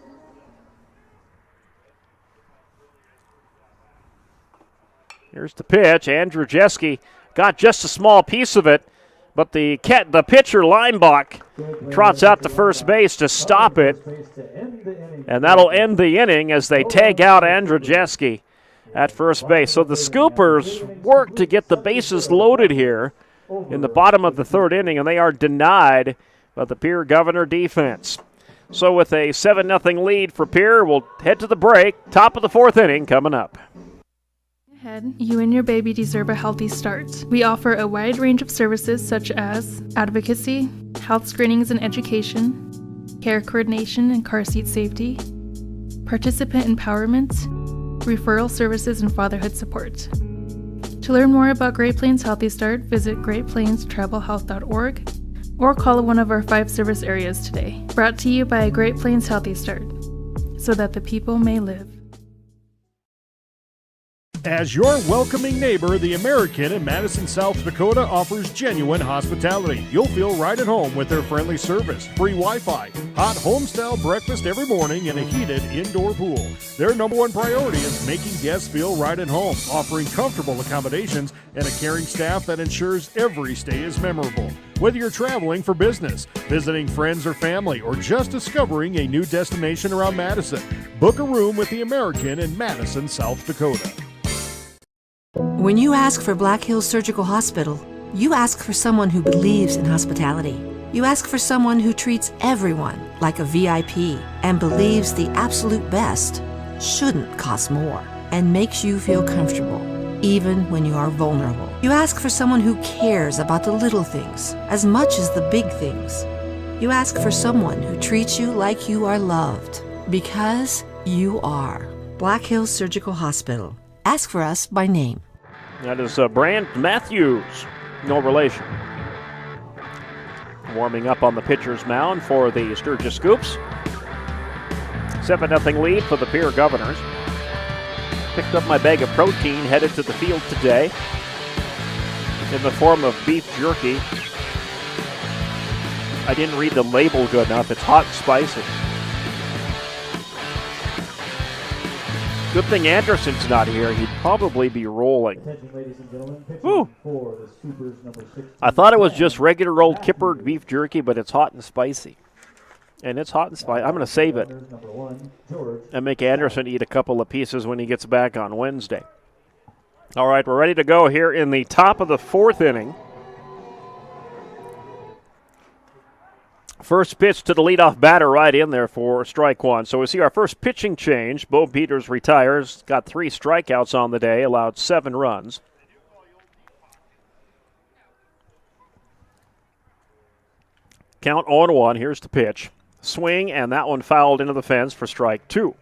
Here's the pitch. Andrzejewski got just a small piece of it, but the pitcher, Leinbach, trots out to first base to stop it, and that'll end the inning as they tag out Andrzejewski at first base. So the Scoopers work to get the bases loaded here in the bottom of the third inning, and they are denied by the Pierre Governor defense. So with a 7-0 lead for Pierre, we'll head to the break. Top of the fourth inning coming up. You and your baby deserve a healthy start. We offer a wide range of services such as advocacy, health screenings and education, care coordination and car seat safety, participant empowerment, referral services and fatherhood support. To learn more about Great Plains Healthy Start, visit greatplainstravelhealth.org or call one of our 5 service areas today. Brought to you by Great Plains Healthy Start, so that the people may live. As your welcoming neighbor, the American in Madison, South Dakota offers genuine hospitality. You'll feel right at home with their friendly service, free Wi-Fi, hot home-style breakfast every morning, and a heated indoor pool. Their number one priority is making guests feel right at home, offering comfortable accommodations and a caring staff that ensures every stay is memorable. Whether you're traveling for business, visiting friends or family, or just discovering a new destination around Madison, book a room with the American in Madison, South Dakota. When you ask for Black Hills Surgical Hospital, you ask for someone who believes in hospitality. You ask for someone who treats everyone like a VIP and believes the absolute best shouldn't cost more and makes you feel comfortable, even when you are vulnerable. You ask for someone who cares about the little things as much as the big things. You ask for someone who treats you like you are loved, because you are. Black Hills Surgical Hospital. Ask for us by name. That is Brand Matthews. No relation. Warming up on the pitcher's mound for the Sturgis Scoops. 7-0 lead for the Pierre Governors. Picked up my bag of protein, headed to the field today in the form of beef jerky. I didn't read the label good enough. It's hot and spicy. Good thing Anderson's not here. He'd probably be rolling. Woo. I thought it was just regular old kippered beef jerky, but it's hot and spicy. And it's hot and spicy. I'm going to save it and make Anderson eat a couple of pieces when he gets back on Wednesday. All right, we're ready to go here in the top of the 4th inning. First pitch to the leadoff batter right in there for strike 1. So we see our first pitching change. Bo Peters retires, got 3 strikeouts on the day, allowed 7 runs. Count 0-1. Here's the pitch. Swing, and that one fouled into the fence for strike 2.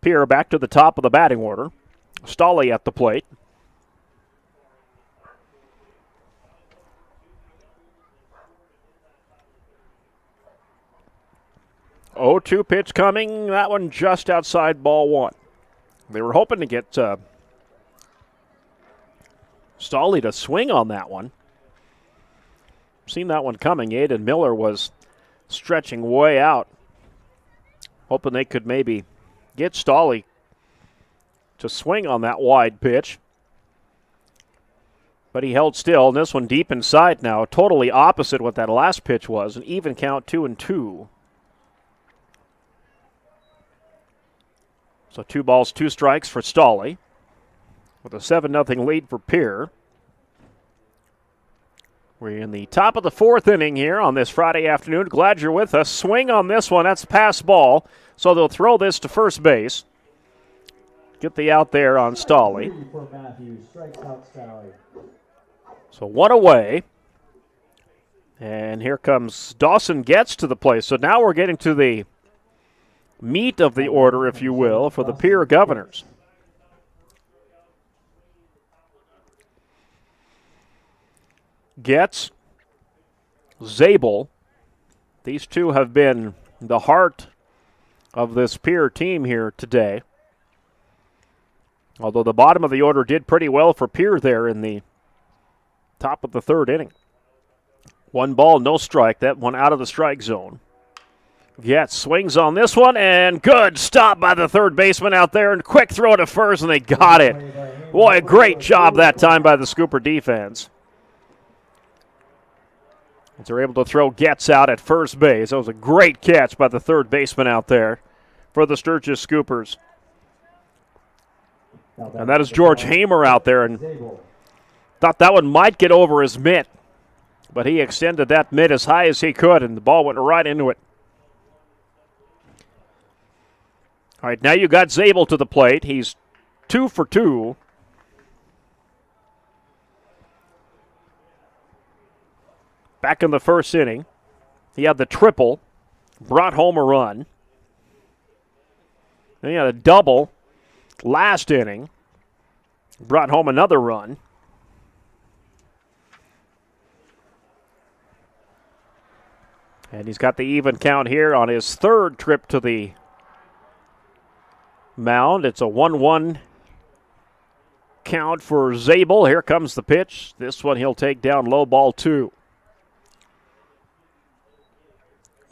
Pierre back to the top of the batting order. Stolle at the plate. 0-2 pitch coming. That one just outside ball 1. They were hoping to get Stolle to swing on that one. Seen that one coming. Aiden Miller was stretching way out, hoping they could maybe get Stolle to swing on that wide pitch. But he held still, and this one deep inside now, totally opposite what that last pitch was. An even count, 2-2. So 2 balls, 2 strikes for Stolle with a 7-0 lead for Pierre. We're in the top of the 4th inning here on this Friday afternoon. Glad you're with us. Swing on this one. That's a pass ball. So they'll throw this to first base. Get the out there on Stolle. So 1 away. And here comes Dawson Getz to the plate. So now we're getting to the meat of the order, if you will, for the Pierre Governors. Getz, Zabel, these two have been the heart of this Pierre team here today. Although the bottom of the order did pretty well for Pierre there in the top of the 3rd inning. 1 ball, no strike. That one out of the strike zone. Getz swings on this one, and good stop by the 3rd baseman out there, and quick throw to first, and they got it. Boy, a great job that time by the Scooper defense. They're able to throw Getz out at first base. That was a great catch by the 3rd baseman out there for the Sturgis Scoopers. And that is George Hamer out there, and thought that one might get over his mitt, but he extended that mitt as high as he could, and the ball went right into it. All right, now you got Zabel to the plate. He's 2 for 2. Back in the 1st inning, he had the triple, brought home a run. Then he had a double last inning. Brought home another run. And he's got the even count here on his third trip to the mound. It's a 1-1 count for Zabel. Here comes the pitch. This one he'll take down low, ball 2.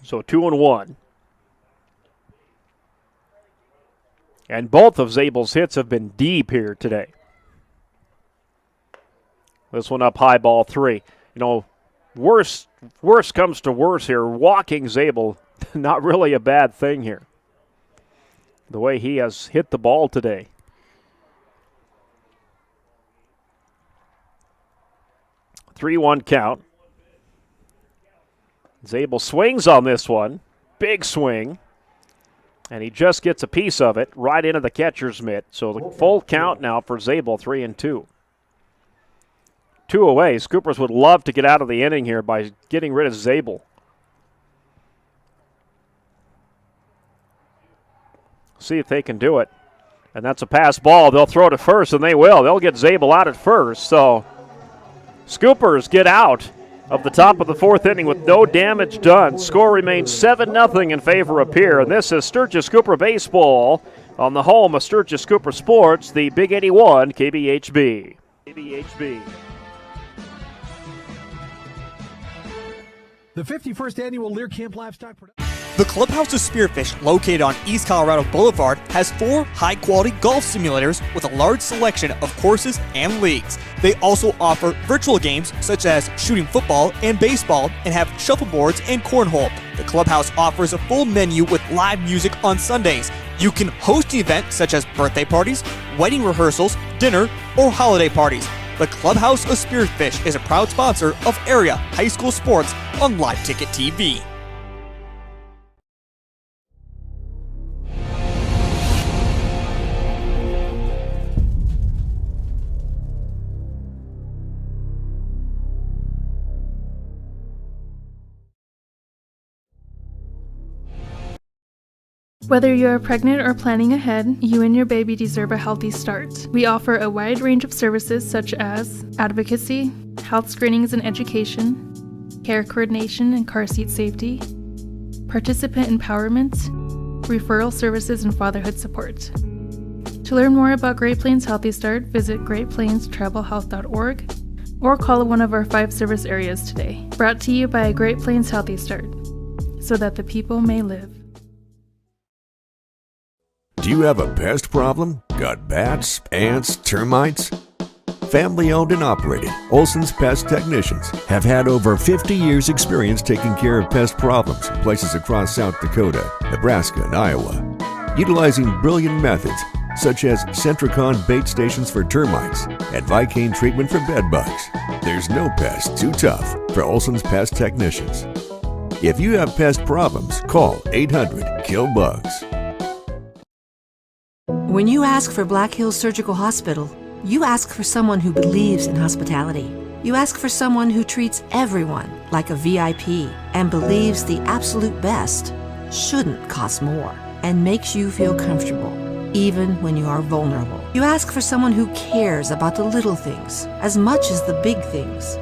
So 2-1. And both of Zabel's hits have been deep here today. This one up high, ball 3. Worst comes to worse here. Walking Zabel, not really a bad thing here. The way he has hit the ball today. Three 3-1 count. Zabel swings on this one. Big swing. And he just gets a piece of it right into the catcher's mitt. So the full count now for Zabel, 3-2. 2 away. Scoopers would love to get out of the inning here by getting rid of Zabel. See if they can do it. And that's a pass ball. They'll throw to first, and they will. They'll get Zabel out at first. So Scoopers get out of the top of the 4th inning with no damage done. Score remains 7-0 in favor of Pierre. And this is Sturgis Cooper Baseball on the home of Sturgis Cooper Sports, the Big 81 KBHB. The 51st Annual Lear Camp Livestock Production. The Clubhouse of Spearfish, located on East Colorado Boulevard, has 4 high-quality golf simulators with a large selection of courses and leagues. They also offer virtual games such as shooting football and baseball, and have shuffleboards and cornhole. The Clubhouse offers a full menu with live music on Sundays. You can host an event such as birthday parties, wedding rehearsals, dinner, or holiday parties. The Clubhouse of Spearfish is a proud sponsor of area high school sports on Live Ticket TV. Whether you're pregnant or planning ahead, you and your baby deserve a healthy start. We offer a wide range of services such as advocacy, health screenings and education, care coordination and car seat safety, participant empowerment, referral services, and fatherhood support. To learn more about Great Plains Healthy Start, visit greatplainstravelhealth.org or call one of our 5 service areas today. Brought to you by Great Plains Healthy Start, so that the people may live. Do you have a pest problem? Got bats, ants, termites? Family owned and operated, Olson's Pest Technicians have had over 50 years experience taking care of pest problems in places across South Dakota, Nebraska, and Iowa. Utilizing brilliant methods such as Centricon bait stations for termites and Vicane treatment for bed bugs. There's no pest too tough for Olson's Pest Technicians. If you have pest problems, call 800-KILL-BUGS. When you ask for Black Hills Surgical Hospital, you ask for someone who believes in hospitality. You ask for someone who treats everyone like a VIP and believes the absolute best shouldn't cost more and makes you feel comfortable, even when you are vulnerable. You ask for someone who cares about the little things as much as the big things.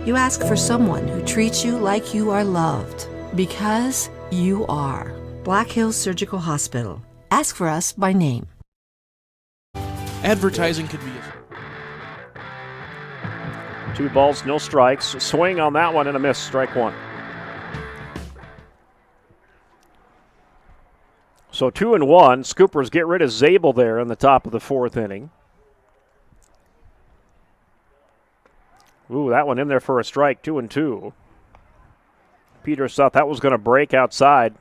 You ask for someone who treats you like you are loved, because you are. Black Hills Surgical Hospital. Ask for us by name. Advertising could be 2 balls, no strikes. Swing on that one and a miss, strike 1. So 2-1. Scoopers get rid of Zabel there in the top of the 4th inning. Ooh, that one in there for a strike, 2-2. Peters thought that was going to break outside.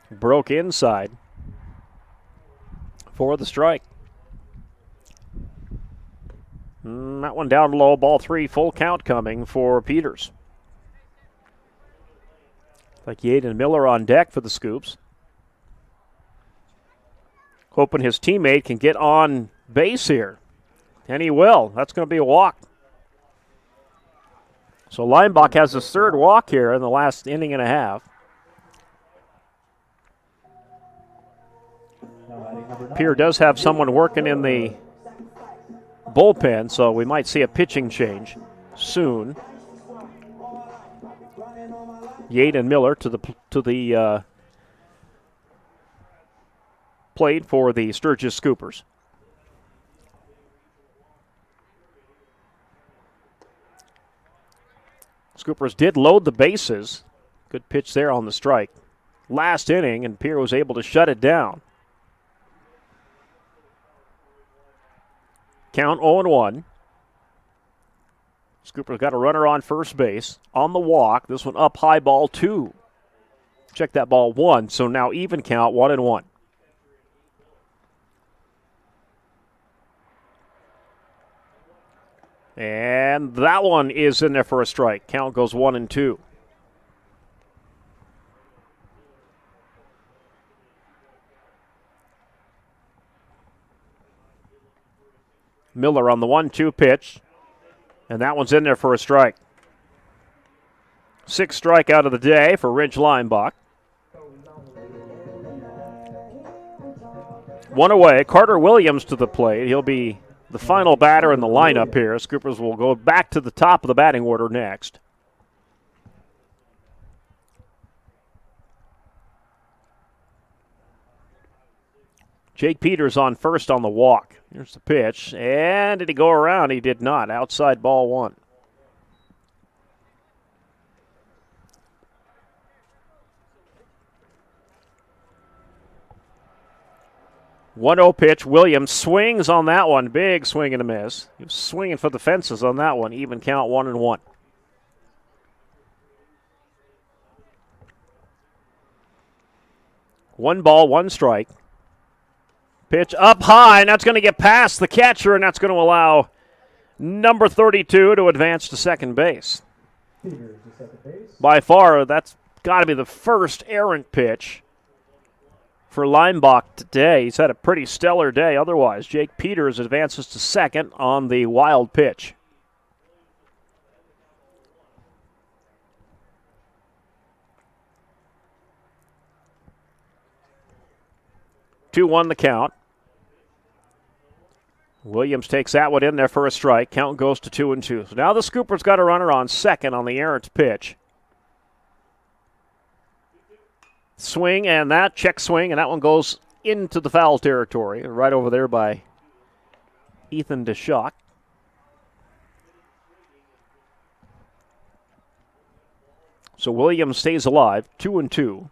Broke inside for the strike. That one down low, ball 3, full count coming for Peters. Like Yaden Miller on deck for the Scoops. Hoping his teammate can get on base here. And he will. That's going to be a walk. So Leinbach has his 3rd walk here in the last inning and a half. Pierre does have someone working in the bullpen, so we might see a pitching change soon. Yate and Miller to the plate for the Sturgis Scoopers. Scoopers did load the bases. Good pitch there on the strike. Last inning, and Pierre was able to shut it down. Count 0-1. Scoopers got a runner on first base. On the walk, this one up high, ball 2. Check that, ball 1. So now even count, 1-1. And that one is in there for a strike. Count goes 1-2. Miller on the 1-2 pitch. And that one's in there for a strike. 6th strikeout of the day for Ridge Leimbach. One away. Carter Williams to the plate. He'll be the final batter in the lineup here. Scoopers will go back to the top of the batting order next. Jake Peters on first on the walk. Here's the pitch. And did he go around? He did not. Outside, ball 1. One-0 pitch. Williams swings on that one. Big swing and a miss. He was swinging for the fences on that one. Even count, 1-1. One ball, one strike. Pitch up high, and that's going to get past the catcher, and that's going to allow number 32 to advance to second base. By far, that's got to be the first errant pitch for Leimbach today. He's had a pretty stellar day otherwise. Jake Peters advances to second on the wild pitch. Two-one the count. Williams takes that one in there for a strike. Count goes to 2-2. So now the Scoopers got a runner on second on the errant pitch. Swing, and that check swing, and that one goes into the foul territory, right over there by Ethan DeShock. So Williams stays alive, 2-2.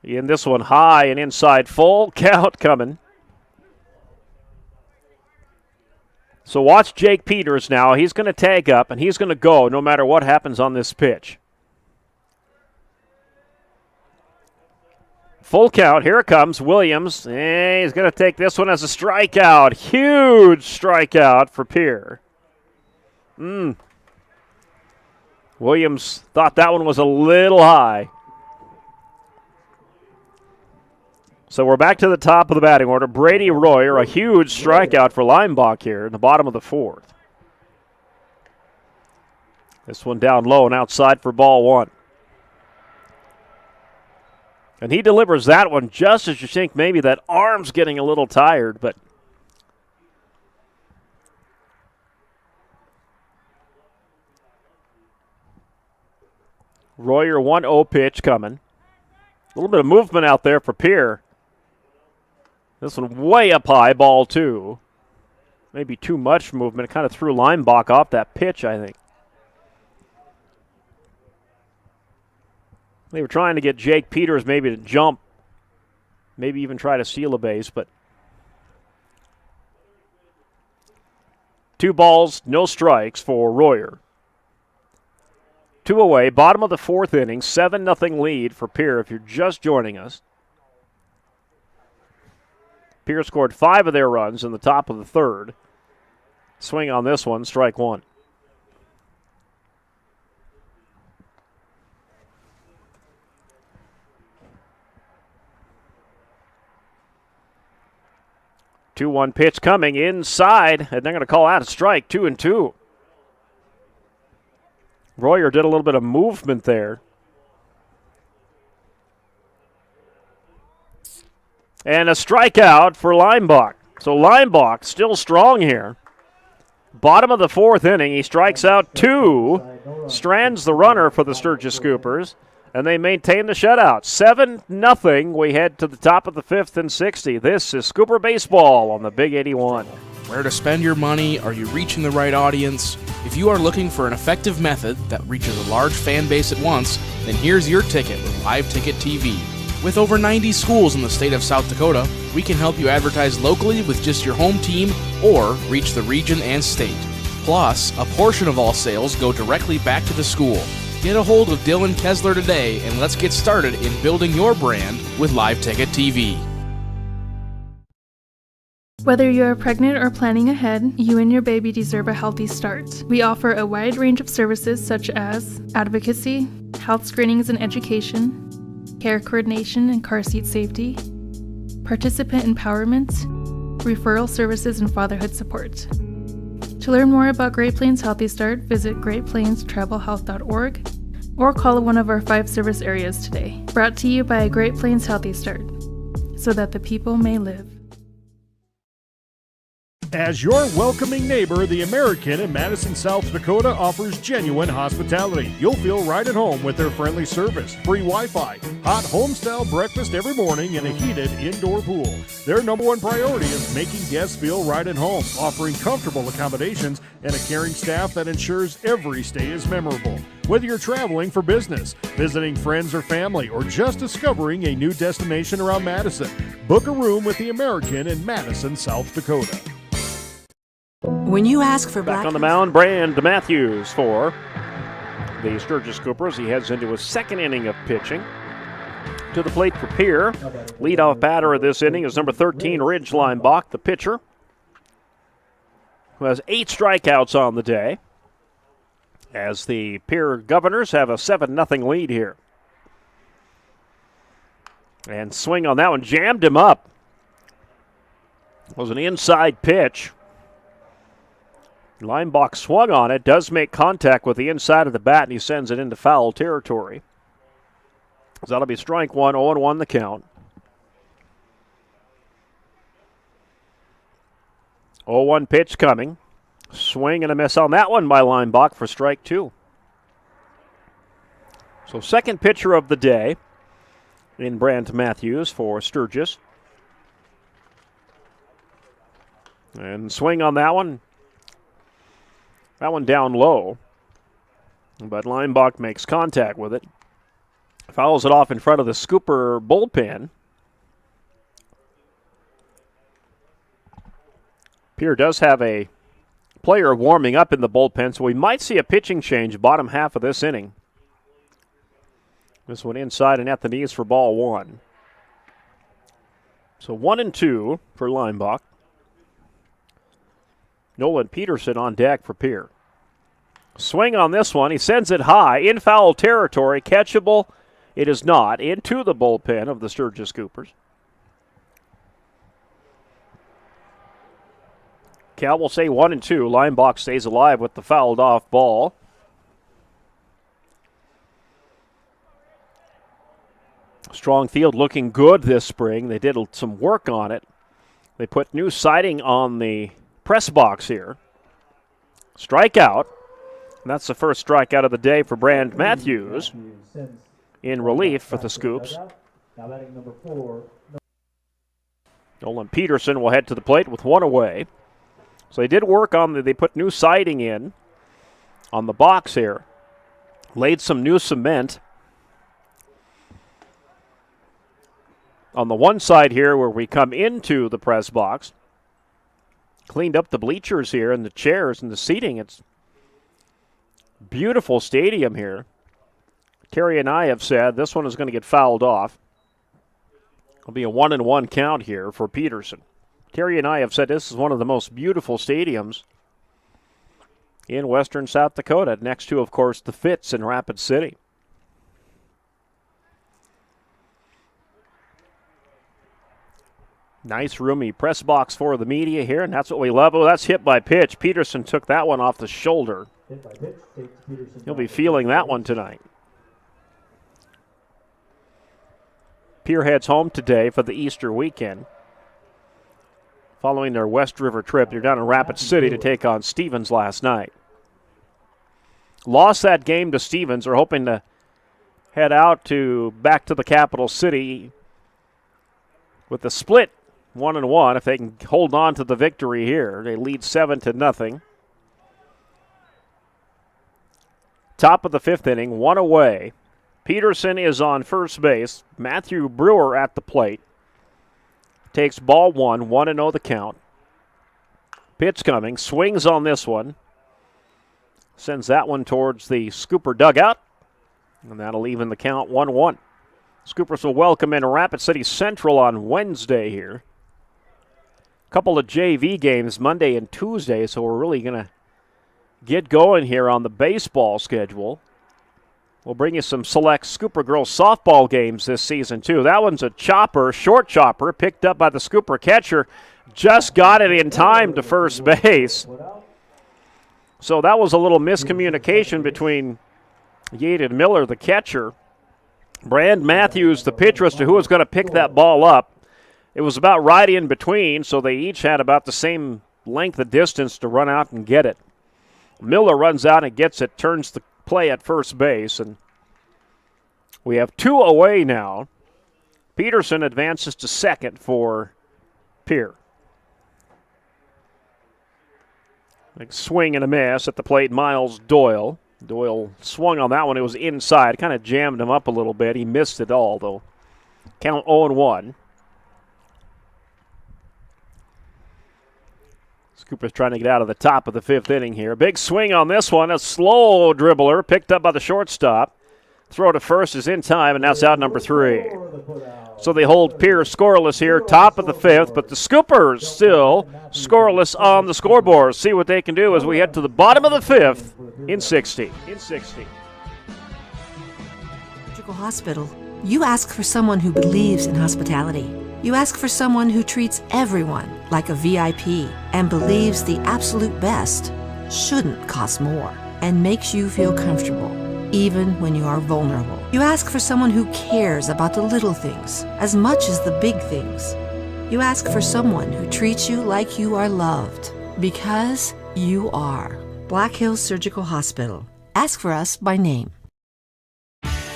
In this one, high and inside, full count coming. So watch Jake Peters now. He's going to tag up, and he's going to go no matter what happens on this pitch. Full count. Here it comes. Williams. He's going to take this one as a strikeout. Huge strikeout for Pierre. Williams thought that one was a little high. So we're back to the top of the batting order. Brady Royer, a huge strikeout for Leimbach here in the bottom of the 4th. This one down low and outside for ball 1. And he delivers that one just as you think maybe that arm's getting a little tired, but Royer 1-0 pitch coming. A little bit of movement out there for Pierre. This one way up high, ball 2. Maybe too much movement. It kind of threw Leimbach off that pitch, I think. They were trying to get Jake Peters maybe to jump, maybe even try to steal a base, but 2 balls, no strikes for Royer. 2 away, bottom of the 4th inning, 7-0 lead for Pierre if you're just joining us. Pierre scored 5 of their runs in the top of the 3rd. Swing on this one, strike 1. Two-one pitch coming inside, and they're going to call out a strike, 2-2. Royer did a little bit of movement there. And a strikeout for Leimbach. So Leimbach still strong here. Bottom of the fourth inning, he strikes out 2, strands the runner for the Sturgis Scoopers, and they maintain the shutout. 7-0. We head to the top of the fifth and 60. This is Scooper Baseball on the Big 81. Where to spend your money? Are you reaching the right audience? If you are looking for an effective method that reaches a large fan base at once, then here's your ticket with Live Ticket TV. With over 90 schools in the state of South Dakota, we can help you advertise locally with just your home team or reach the region and state. Plus, a portion of all sales go directly back to the school. Get a hold of Dylan Kessler today and let's get started in building your brand with Live Ticket TV. Whether you're pregnant or planning ahead, you and your baby deserve a healthy start. We offer a wide range of services such as advocacy, health screenings and education, care coordination and car seat safety, participant empowerment, referral services, and fatherhood support. To learn more about Great Plains Healthy Start, visit greatplainstravelhealth.org or call one of our 5 service areas today. Brought to you by Great Plains Healthy Start, so that the people may live. As your welcoming neighbor, the American in Madison, South Dakota offers genuine hospitality. You'll feel right at home with their friendly service, free Wi-Fi, hot home-style breakfast every morning, and a heated indoor pool. Their number one priority is making guests feel right at home, offering comfortable accommodations and a caring staff that ensures every stay is memorable. Whether you're traveling for business, visiting friends or family, or just discovering a new destination around Madison, book a room with the American in Madison, South Dakota. When you ask for Back on the mound, Brand Matthews for the Sturgis Scoopers. He heads into his second inning of pitching. To the plate for Pierre. Leadoff batter of this inning is number 13, Ridge Leimbach, the pitcher, who has 8 strikeouts on the day, as the Pierre Governors have a 7-0 lead here. And swing on that one, jammed him up. It was an inside pitch. Leimbach swung on it, does make contact with the inside of the bat, and he sends it into foul territory. So that'll be strike one, 0-1 the count. 0-1 pitch coming. Swing and a miss on that one by Leimbach for strike 2. So second pitcher of the day in Brant Matthews for Sturgis. And swing on that one. That one down low, but Leimbach makes contact with it. Fouls it off in front of the Scooper bullpen. Pierre does have a player warming up in the bullpen, so we might see a pitching change bottom half of this inning. This one inside and at the knees for ball 1. So 1-2 for Leimbach. Nolan Peterson on deck for Pierre. Swing on this one. He sends it high in foul territory. Catchable. It is not. Into the bullpen of the Sturgis Scoopers. Cal will say 1-2. Leimbach stays alive with the fouled off ball. Strong field looking good this spring. They did some work on it. They put new siding on the press box here. Strikeout. And that's the first strikeout of the day for Brand Matthews in relief for the Scoops. Nolan Peterson will head to the plate with 1 away. So they did work on they put new siding in on the box here. Laid some new cement on the one side here where we come into the press box. Cleaned up the bleachers here and the chairs and the seating. It's a beautiful stadium here. Terry and I have said this one is going to get fouled off. It'll be a 1-1 count here for Peterson. Terry and I have said this is one of the most beautiful stadiums in western South Dakota, next to, of course, the Fitz in Rapid City. Nice roomy press box for the media here, and that's what we love. Oh, that's hit by pitch. Peterson took that one off the shoulder. He'll be feeling that one tonight. Pierre heads home today for the Easter weekend. Following their West River trip, they're down in Rapid City to take on Stevens last night. Lost that game to Stevens. They're hoping to head out back to the capital city with the split 1-1. If they can hold on to the victory here, they lead 7-0. Top of the fifth inning, one away. Peterson is on first base. Matthew Brewer at the plate. Takes ball one, 1-0 the count. Pitch coming, swings on this one. Sends that one towards the Scooper dugout. And that'll even the count 1-1. Scoopers will welcome in Rapid City Central on Wednesday here. A couple of JV games Monday and Tuesday, so we're really going to get going here on the baseball schedule. We'll bring you some select Scooper girls softball games this season, too. That one's a chopper, short chopper, picked up by the Scooper catcher. Just got it in time to first base. So that was a little miscommunication between Yates and Miller, the catcher. Brand Matthews, the pitcher, as to who was going to pick that ball up. It was about right in between, so they each had about the same length of distance to run out and get it. Miller runs out and gets it, turns the play at first base, and we have two away now. Peterson advances to second for Pierre. Big swing and a miss at the plate, Miles Doyle. Doyle swung on that one. It was inside. Kind of jammed him up a little bit. He missed it all, though. Count 0-1. Cooper's trying to get out of the top of the fifth inning here. Big swing on this one. A slow dribbler picked up by the shortstop. Throw to first is in time, and that's out number 3. So they hold Pierre scoreless here, top of the fifth, but the Scoopers still scoreless on the scoreboard. See what they can do as we head to the bottom of the fifth in 60. Surgical Hospital. You ask for someone who believes in hospitality. You ask for someone who treats everyone like a VIP and believes the absolute best shouldn't cost more and makes you feel comfortable, even when you are vulnerable. You ask for someone who cares about the little things as much as the big things. You ask for someone who treats you like you are loved, because you are. Black Hills Surgical Hospital. Ask for us by name.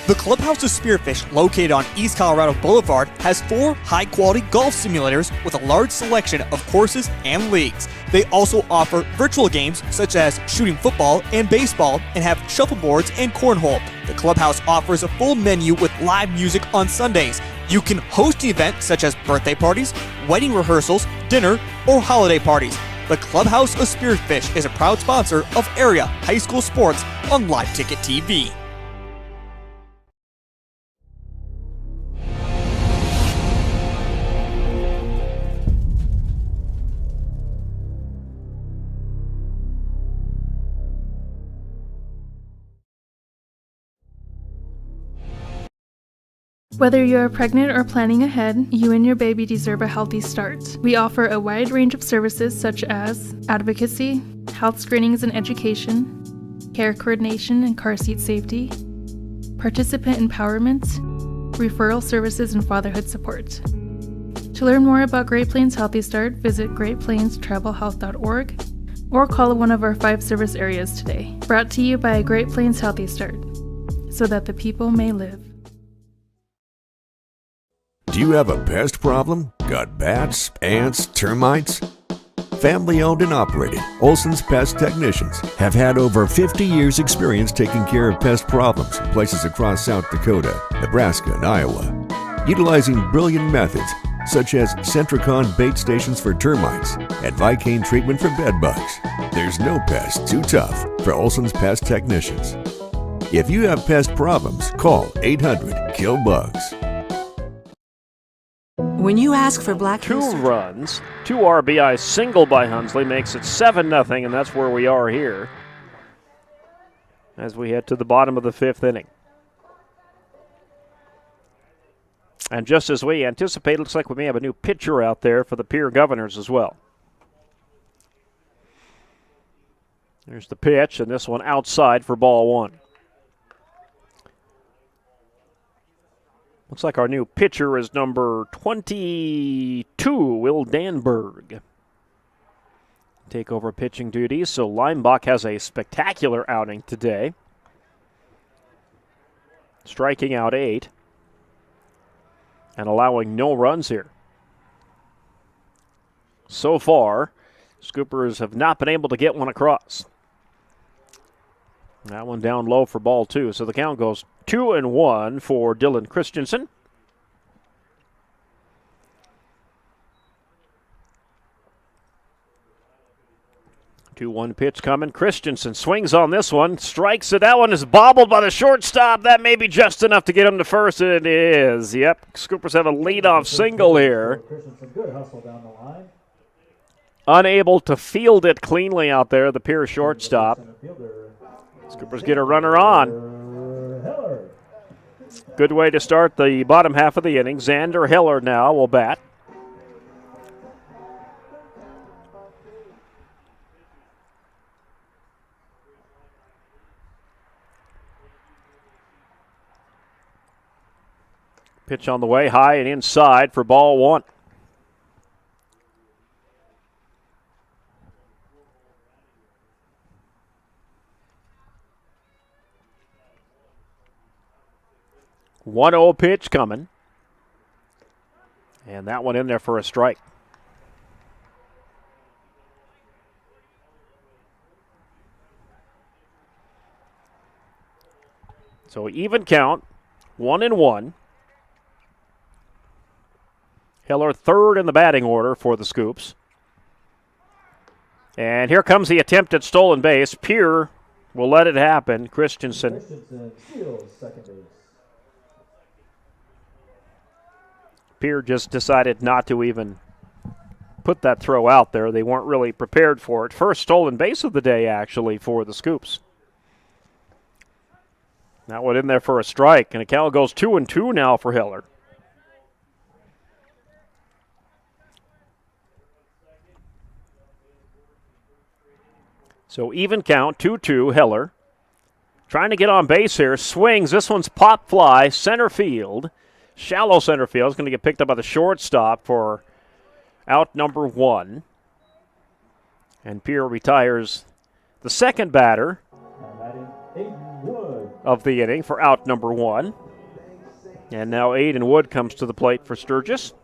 The Clubhouse of Spearfish, located on East Colorado Boulevard, has 4 high-quality golf simulators with a large selection of courses and leagues. They also offer virtual games such as shooting football and baseball, and have shuffleboards and cornhole. The Clubhouse offers a full menu with live music on Sundays. You can host an event such as birthday parties, wedding rehearsals, dinner, or holiday parties. The Clubhouse of Spearfish is a proud sponsor of area high school sports on Live Ticket TV. Whether you're pregnant or planning ahead, you and your baby deserve a healthy start. We offer a wide range of services such as advocacy, health screenings and education, care coordination and car seat safety, participant empowerment, referral services, and fatherhood support. To learn more about Great Plains Healthy Start, visit greatplainstravelhealth.org or call one of our 5 service areas today. Brought to you by Great Plains Healthy Start, so that the people may live. Do you have a pest problem? Got bats, ants, termites? Family owned and operated, Olson's Pest Technicians have had over 50 years experience taking care of pest problems in places across South Dakota, Nebraska, and Iowa. Utilizing brilliant methods such as Centricon bait stations for termites and Vicane treatment for bed bugs. There's no pest too tough for Olson's Pest Technicians. If you have pest problems, call 800-KILL-BUGS. When you ask for Black 2 Hills runs, 2 RBI single by Hunsley makes it 7-0, and that's where we are here as we head to the bottom of the 5th inning. And just as we anticipate, looks like we may have a new pitcher out there for the Pierre Governors as well. There's the pitch, and this one outside for ball 1. Looks like our new pitcher is number 22, Will Danberg. Take over pitching duties, so Leimbach has a spectacular outing today. Striking out 8 and allowing no runs here. So far, Scoopers have not been able to get one across. That one down low for ball 2, so the count goes 2-1 for Dylan Christensen. 2-1 pitch coming. Christensen swings on this one, strikes it. That one is bobbled by the shortstop. That may be just enough to get him to first. It is. Yep, Scoopers have a leadoff single here. Christensen, good hustle down the line. Unable to field it cleanly out there, the Pierre shortstop. Scoopers get a runner on. Good way to start the bottom half of the inning. Xander Heller now will bat. Pitch on the way, high and inside for ball 1. One 1-0 pitch coming. And that one in there for a strike. So even count, 1-1. Heller third in the batting order for the Scoops. And here comes the attempt at stolen base. Pierre will let it happen. Christensen steals second base. Pierre just decided not to even put that throw out there. They weren't really prepared for it. First stolen base of the day, actually, for the Scoops. That one in there for a strike, and the count goes 2-2 now for Heller. So even count, 2-2, Heller. Trying to get on base here, swings. This one's pop fly, center field. Shallow center field. It's going to get picked up by the shortstop for out number 1. And Pierre retires the second batter of the inning for out number 1. And now Aiden Wood comes to the plate for Sturgis.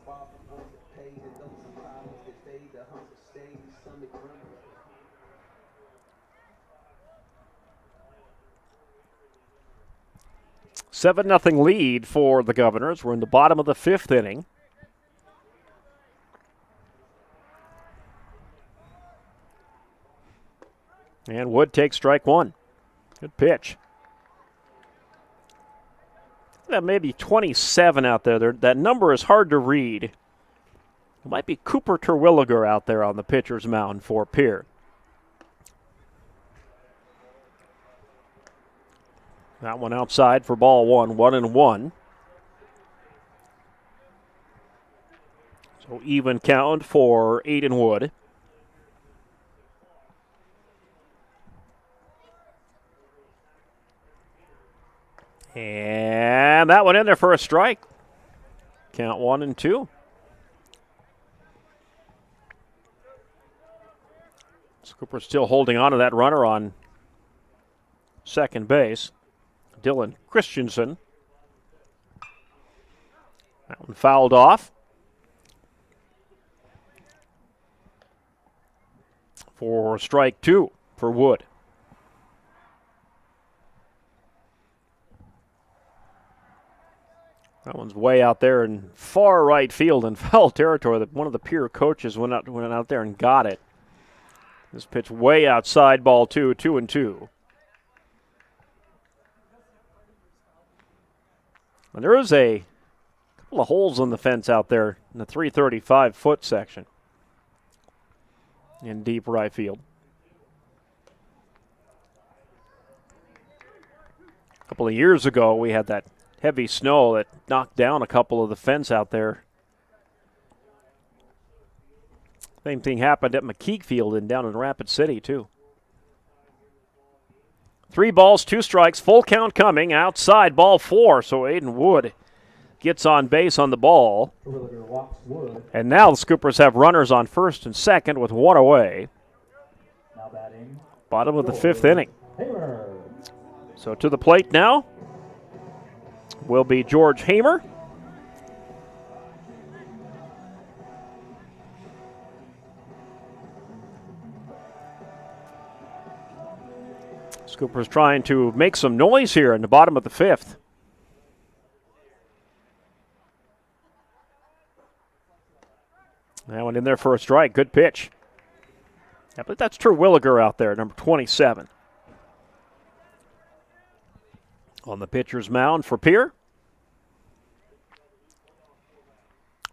Seven 0 lead for the Governors. We're in the bottom of the 5th inning. And Wood takes strike 1. Good pitch. That may be 27 out there. That number is hard to read. It might be Cooper Terwilliger out there on the pitcher's mound for Pierre. That one outside for ball 1, 1-1. So even count for Aiden Wood. And that one in there for a strike. Count 1-2. Cooper still holding on to that runner on second base. Dylan Christensen. That one fouled off. For strike 2 for Wood. That one's way out there in far right field in foul territory. That one of the Pierre coaches went out there and got it. This pitch way outside, ball 2, 2-2. And there is a couple of holes in the fence out there in the 335-foot section in deep right field. A couple of years ago, we had that heavy snow that knocked down a couple of the fence out there. Same thing happened at McKeek Field and down in Rapid City, too. 3 balls, 2 strikes, full count coming, outside, ball 4. So Aiden Wood gets on base on the ball. Terwilliger walks Wood. And now the Scoopers have runners on first and second with one away. Now batting. Bottom of the fifth inning. Hamer. So to the plate now will be George Hamer. Scoopers trying to make some noise here in the bottom of the fifth. That one in there for a strike. Good pitch. I believe that's Terwilliger out there, number 27. On the pitcher's mound for Pierre.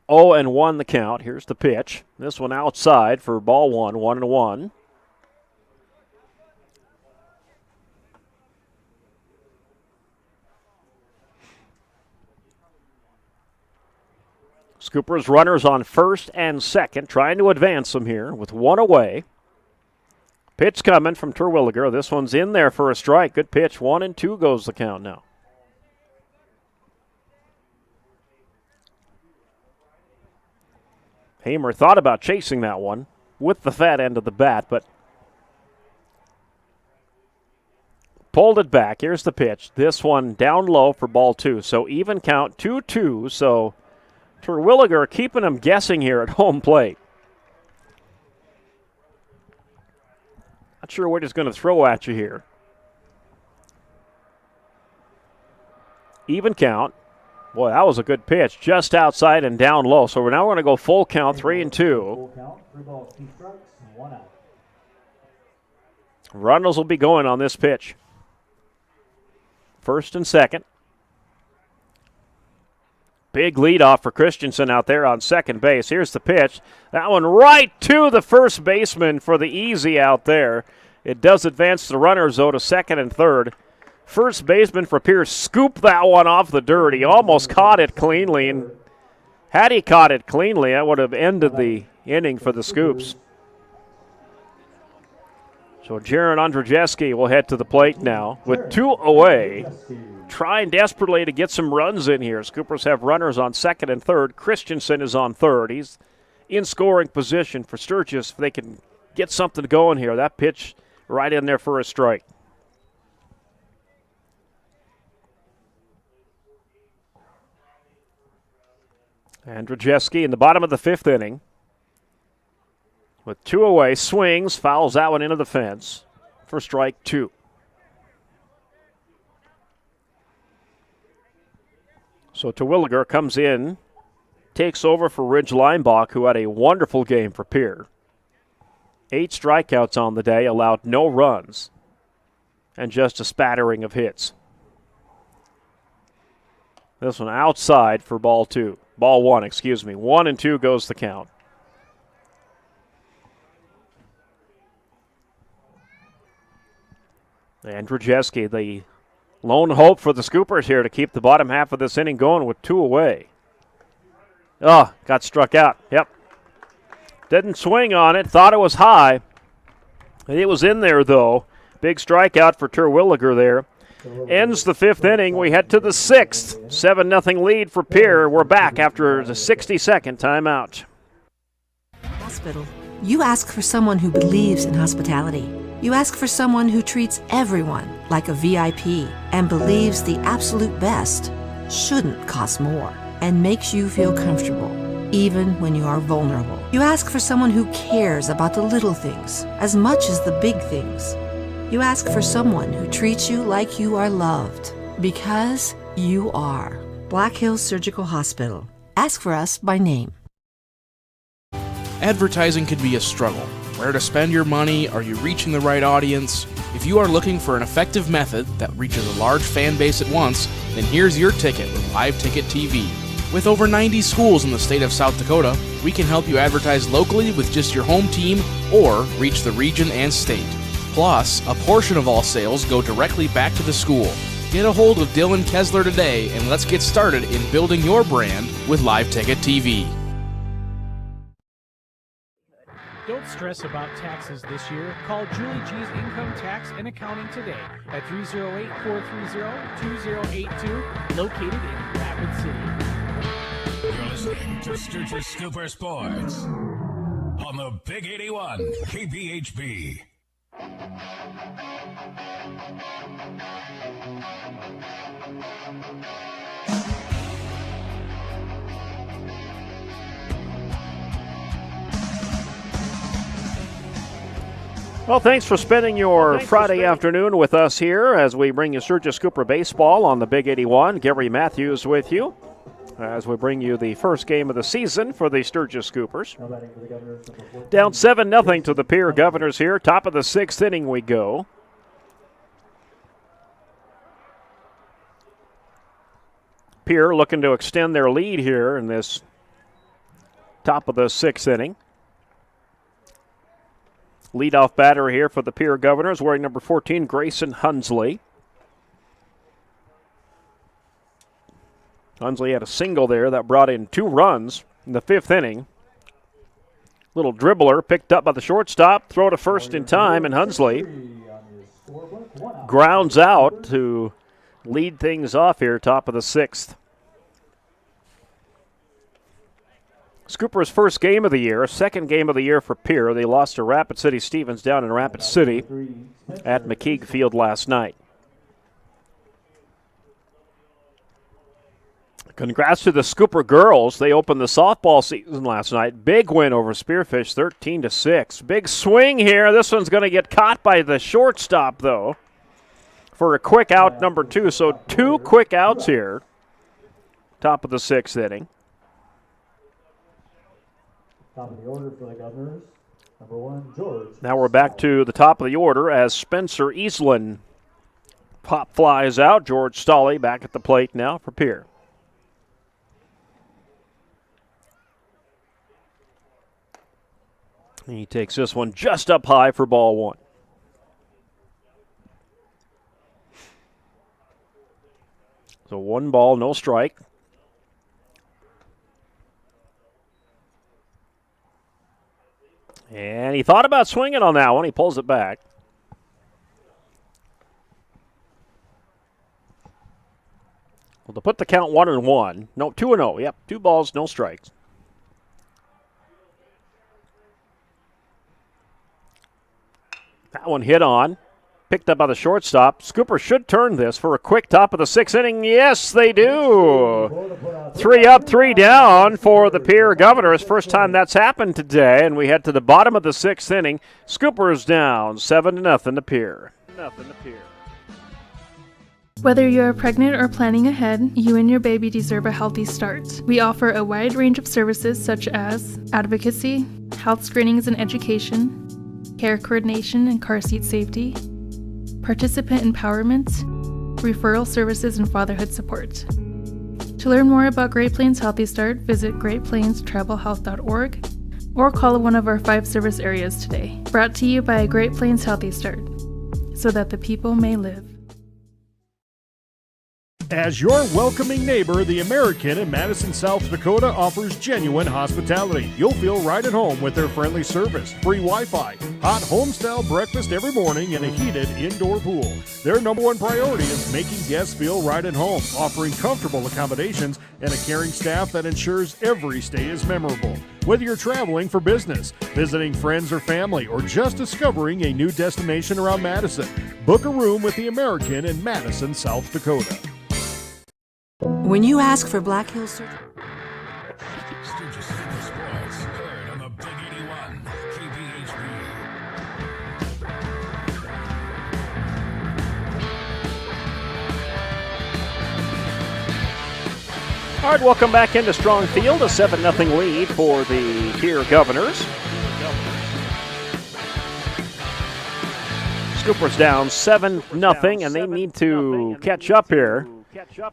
0-1 the count. Here's the pitch. This one outside for ball one, 1-1. Scoopers runners on first and second, trying to advance them here with one away. Pitch coming from Terwilliger. This one's in there for a strike. Good pitch. 1-2 goes the count now. Hamer thought about chasing that one with the fat end of the bat, but pulled it back. Here's the pitch. This one down low for ball two. So even count 2-2. So Terwilliger keeping him guessing here at home plate. Not sure what he's going to throw at you here. Even count. Boy, that was a good pitch. Just outside and down low. So we're now going to go full count, 3-2. Full count, 3 balls, 2 strikes, 1 out. Runnels will be going on this pitch. First and second. Big lead off for Christensen out there on second base. Here's the pitch. That one right to the first baseman for the easy out there. It does advance the runners, though, to second and third. First baseman for Pierce scooped that one off the dirt. He almost caught it cleanly, and had he caught it cleanly, that would have ended the inning for the Scoops. So Jaron Andrzejewski will head to the plate now with 2 away. Trying desperately to get some runs in here. Scoopers have runners on second and third. Christensen is on third. He's in scoring position for Sturgis if they can get something going here. That pitch right in there for a strike. Andrzejewski in the bottom of the fifth inning with 2 away. Swings, fouls that one into the fence for strike 2. So Terwilliger comes in, takes over for Ridge Leinbach, who had a wonderful game for Pierre. 8 strikeouts on the day, allowed no runs, and just a spattering of hits. This one outside for ball 1, 1-2 goes the count. Andrzejewski, the lone hope for the Scoopers here to keep the bottom half of this inning going with 2 away. Oh, got struck out. Yep. Didn't swing on it. Thought it was high. It was in there, though. Big strikeout for Terwilliger there. Ends the fifth inning. We head to the sixth. 7-0 lead for Pierre. We're back after the 60-second timeout. Hospital. You ask for someone who believes in hospitality. You ask for someone who treats everyone like a VIP and believes the absolute best shouldn't cost more and makes you feel comfortable, even when you are vulnerable. You ask for someone who cares about the little things as much as the big things. You ask for someone who treats you like you are loved, because you are. Black Hills Surgical Hospital. Ask for us by name. Advertising can be a struggle. Where to spend your money? Are you reaching the right audience? If you are looking for an effective method that reaches a large fan base at once, then here's your ticket with Live Ticket TV. With over 90 schools in the state of South Dakota, we can help you advertise locally with just your home team or reach the region and state. Plus, a portion of all sales go directly back to the school. Get a hold of Dylan Kessler today and let's get started in building your brand with Live Ticket TV. Don't stress about taxes this year. Call Julie G's Income Tax and Accounting today at 308-430-2082, located in Rapid City. listening to Sturgis Scooper Sports on the Big 81 KBHB. Well, thanks for spending your Friday afternoon with us here as we bring you Sturgis Scooper Baseball on the Big 81. Gary Matthews with you as we bring you the first game of the season for the Sturgis Scoopers. Down 7-0 to the Pierre Governors here. Top of the sixth inning we go. Pierre looking to extend their lead here in this top of the sixth inning. Leadoff batter here for the Pierre Governors, wearing number 14, Grayson Hunsley. Hunsley had a single there that brought in 2 runs in the fifth inning. Little dribbler picked up by the shortstop, throw to first in time, and Hunsley grounds out to lead things off here, top of the sixth. Scoopers' first game of the year, second game of the year for Pierre. They lost to Rapid City Stevens down in Rapid City at McKeague Field last night. Congrats to the Scooper girls. They opened the softball season last night. Big win over Spearfish, 13-6. Big swing here. This one's going to get caught by the shortstop, though, for a quick out number 2. So 2 quick outs here, top of the sixth inning. Top of the order for the Governors, number 1, George. Now we're back to the top of the order as Spencer Eastland pop flies out. George Stolley back at the plate now for Pierre. He takes this one just up high for ball 1. So 1 ball, no strike. And he thought about swinging on that one. He pulls it back. Well, to put the count 1-1. No, 2-0. Yep, 2 balls, no strikes. That one hit on. Picked up by the shortstop. Scooper should turn this for a quick top of the sixth inning. Yes, they do. 3 up, 3 down for the Pierre Governors. First time that's happened today, and we head to the bottom of the sixth inning. Scoopers down 7-0 to Pierre. Whether you're pregnant or planning ahead, you and your baby deserve a healthy start. We offer a wide range of services such as advocacy, health screenings and education, care coordination and car seat safety, participant empowerment, referral services, and fatherhood support. To learn more about Great Plains Healthy Start, visit greatplainstravelhealth.org or call one of our 5 service areas today. Brought to you by Great Plains Healthy Start, so that the people may live. As your welcoming neighbor, the American in Madison, South Dakota offers genuine hospitality. You'll feel right at home with their friendly service, free Wi-Fi, hot home-style breakfast every morning, and a heated indoor pool. Their number 1 priority is making guests feel right at home, offering comfortable accommodations and a caring staff that ensures every stay is memorable. Whether you're traveling for business, visiting friends or family, or just discovering a new destination around Madison, book a room with the American in Madison, South Dakota. When you ask for Black Hills Surgery... Sturgis Scooper Sports, heard on the Big 81 KBHB. All right, welcome back into Strong Field. A 7-0 lead for the Pierre Governors. Scoopers down 7-0, and they need to catch up here.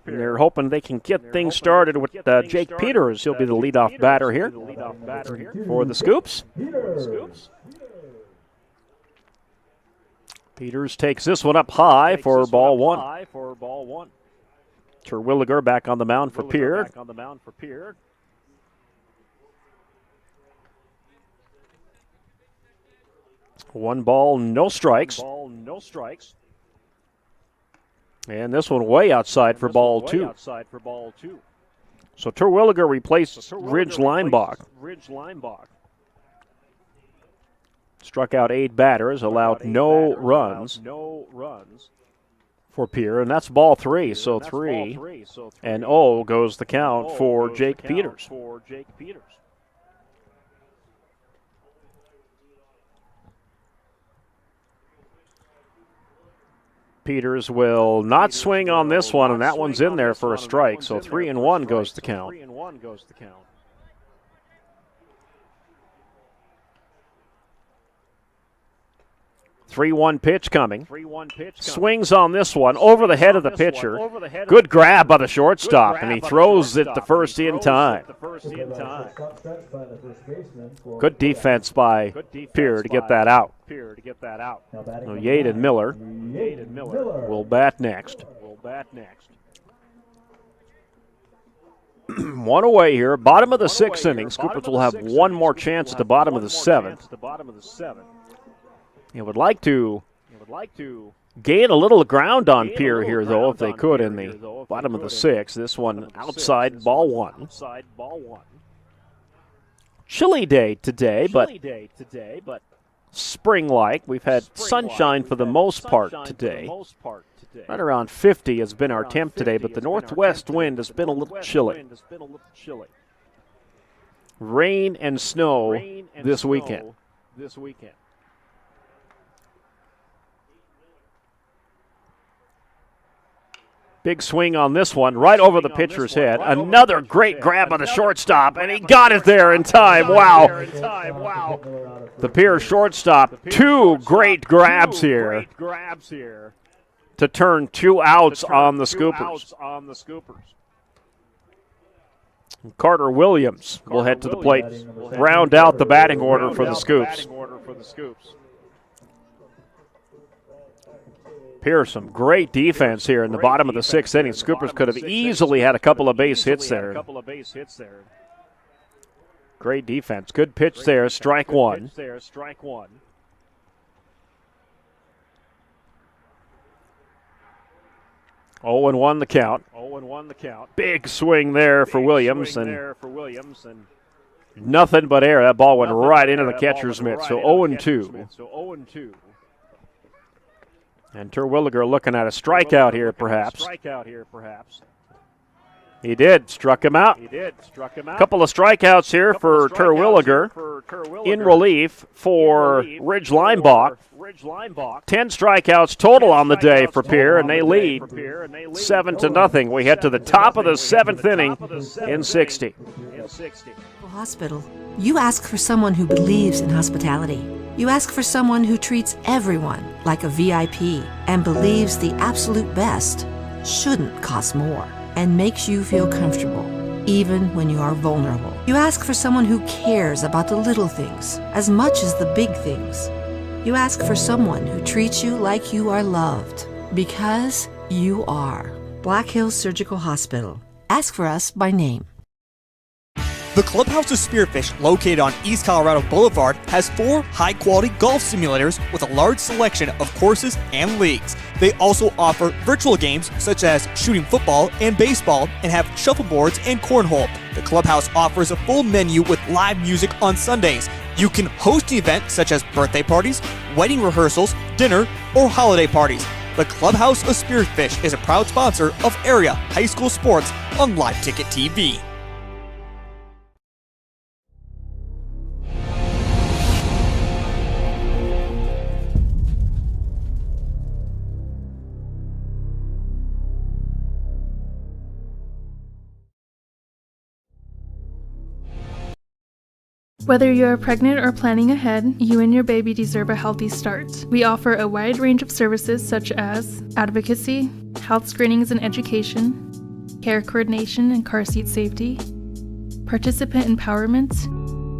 And they're hoping they can get things started with Jake Peters. He'll be the leadoff batter here for the Scoops. Peters takes this one up high for ball 1. Terwilliger back on the mound for Pierre. 1 ball, no strikes. And this one way outside for ball 2. So Terwilliger replaced Ridge Linebaugh. Struck out 8 batters, allowed no runs for Pierre, and that's ball 3. So 3-0 goes the count for Jake Peters. Peters will not swing on this one, and that one's in there for a strike. So 3-1 goes the count. 3-1 pitch coming. Swings on this one over the head of the pitcher. Good grab by the shortstop, and he throws it to first in time. Good defense by Pierre to get that out. So Yaden Miller will bat next. One away here. Bottom of the 6th inning. Scoopers will have one more chance at the bottom of the 7th. They would like to gain a little ground on Pierre here, though, if they could, in the bottom of the 6th. This one outside, ball 1. Chilly day today, but spring-like. We've had sunshine for the most part today. Right around 50 has been our temp today, but the northwest wind has been a little chilly. Rain and snow this weekend. Big swing on this one, right over the pitcher's head. Another great grab on the shortstop, and he got it there in time. Wow. The Pierre shortstop, 2 great grabs here to turn 2 outs on the Scoopers. Carter Williams will head to the plate, round out the batting order for the Scoops. Pierre, some great defense here in the bottom of the 6th inning. Scoopers could have easily had a couple of base hits there. Great defense. Good pitch there. Strike 1. 0-1 the count. Big swing there for Williams, and nothing but air. That ball went right into the catcher's mitt. So 0-2. And Terwilliger looking at a strikeout here, perhaps. He did. Struck him out. Couple of strikeouts here for Terwilliger. In relief for Ridge Linebaugh. 10 strikeouts total on the day for Pierre, and they lead 7-0. We head to the top of the 7th inning in 60. Hospital. You ask for someone who believes in hospitality. You ask for someone who treats everyone like a VIP and believes the absolute best shouldn't cost more and makes you feel comfortable, even when you are vulnerable. You ask for someone who cares about the little things as much as the big things. You ask for someone who treats you like you are loved, because you are. Black Hills Surgical Hospital. Ask for us by name. The Clubhouse of Spearfish, located on East Colorado Boulevard, has 4 high-quality golf simulators with a large selection of courses and leagues. They also offer virtual games such as shooting football and baseball, and have shuffleboards and cornhole. The Clubhouse offers a full menu with live music on Sundays. You can host an event such as birthday parties, wedding rehearsals, dinner, or holiday parties. The Clubhouse of Spearfish is a proud sponsor of area high school sports on Live Ticket TV. Whether you're pregnant or planning ahead, you and your baby deserve a healthy start. We offer a wide range of services such as advocacy, health screenings and education, care coordination and car seat safety, participant empowerment,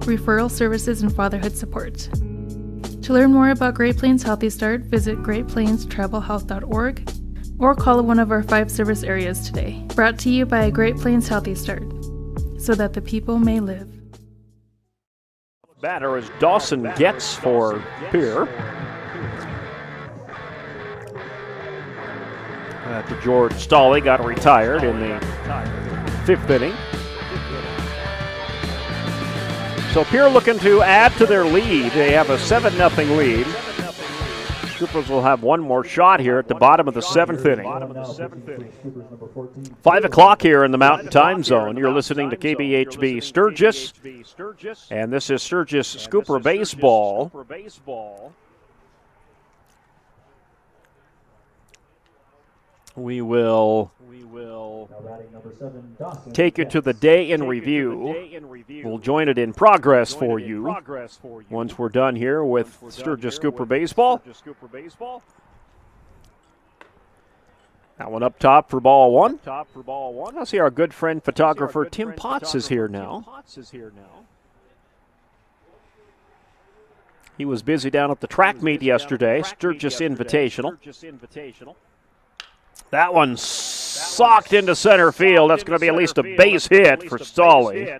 referral services, and fatherhood support. To learn more about Great Plains Healthy Start, visit greatplainstravelhealth.org or call one of our 5 service areas today. Brought to you by Great Plains Healthy Start, so that the people may live. Batter is Dawson Getz for Pierre. After George Stolley got retired in the 5th inning. So Pierre looking to add to their lead. They have a 7-0 lead. Scoopers will have one more shot here at the bottom of the 7th inning. 5 o'clock here in the Mountain Time Zone. You're listening to KBHB Sturgis, and this is Sturgis Scooper Baseball. We will take you to the day in review. We'll join it in progress for you once we're done here with Sturgis Scooper Baseball. That one up top for ball one. I see our good friend photographer Tim Potts is here now. He was busy down at the track meet yesterday, Sturgis Invitational. That one socked into center field. That's going to be at least a base hit for Stolly.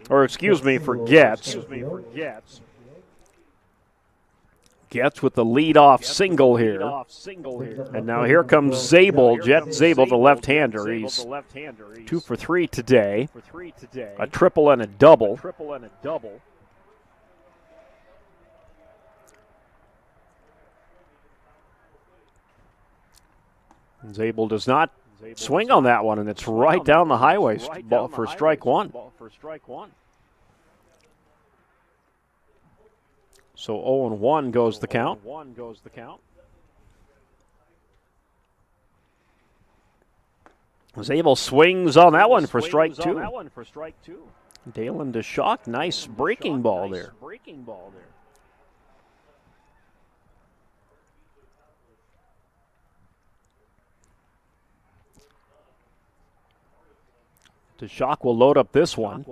Or excuse me, for Getz. Getz with the leadoff single here. And now here comes Zabel, Jet Zabel, the left-hander. He's 2 for 3 today. A triple and a double. Zabel does not swing on that one, and it's right down the highway for strike one. So 0-1 goes the count. Zabel swings on that one for strike two. Dalen DeShock, nice breaking ball there. DeShock will load up this one.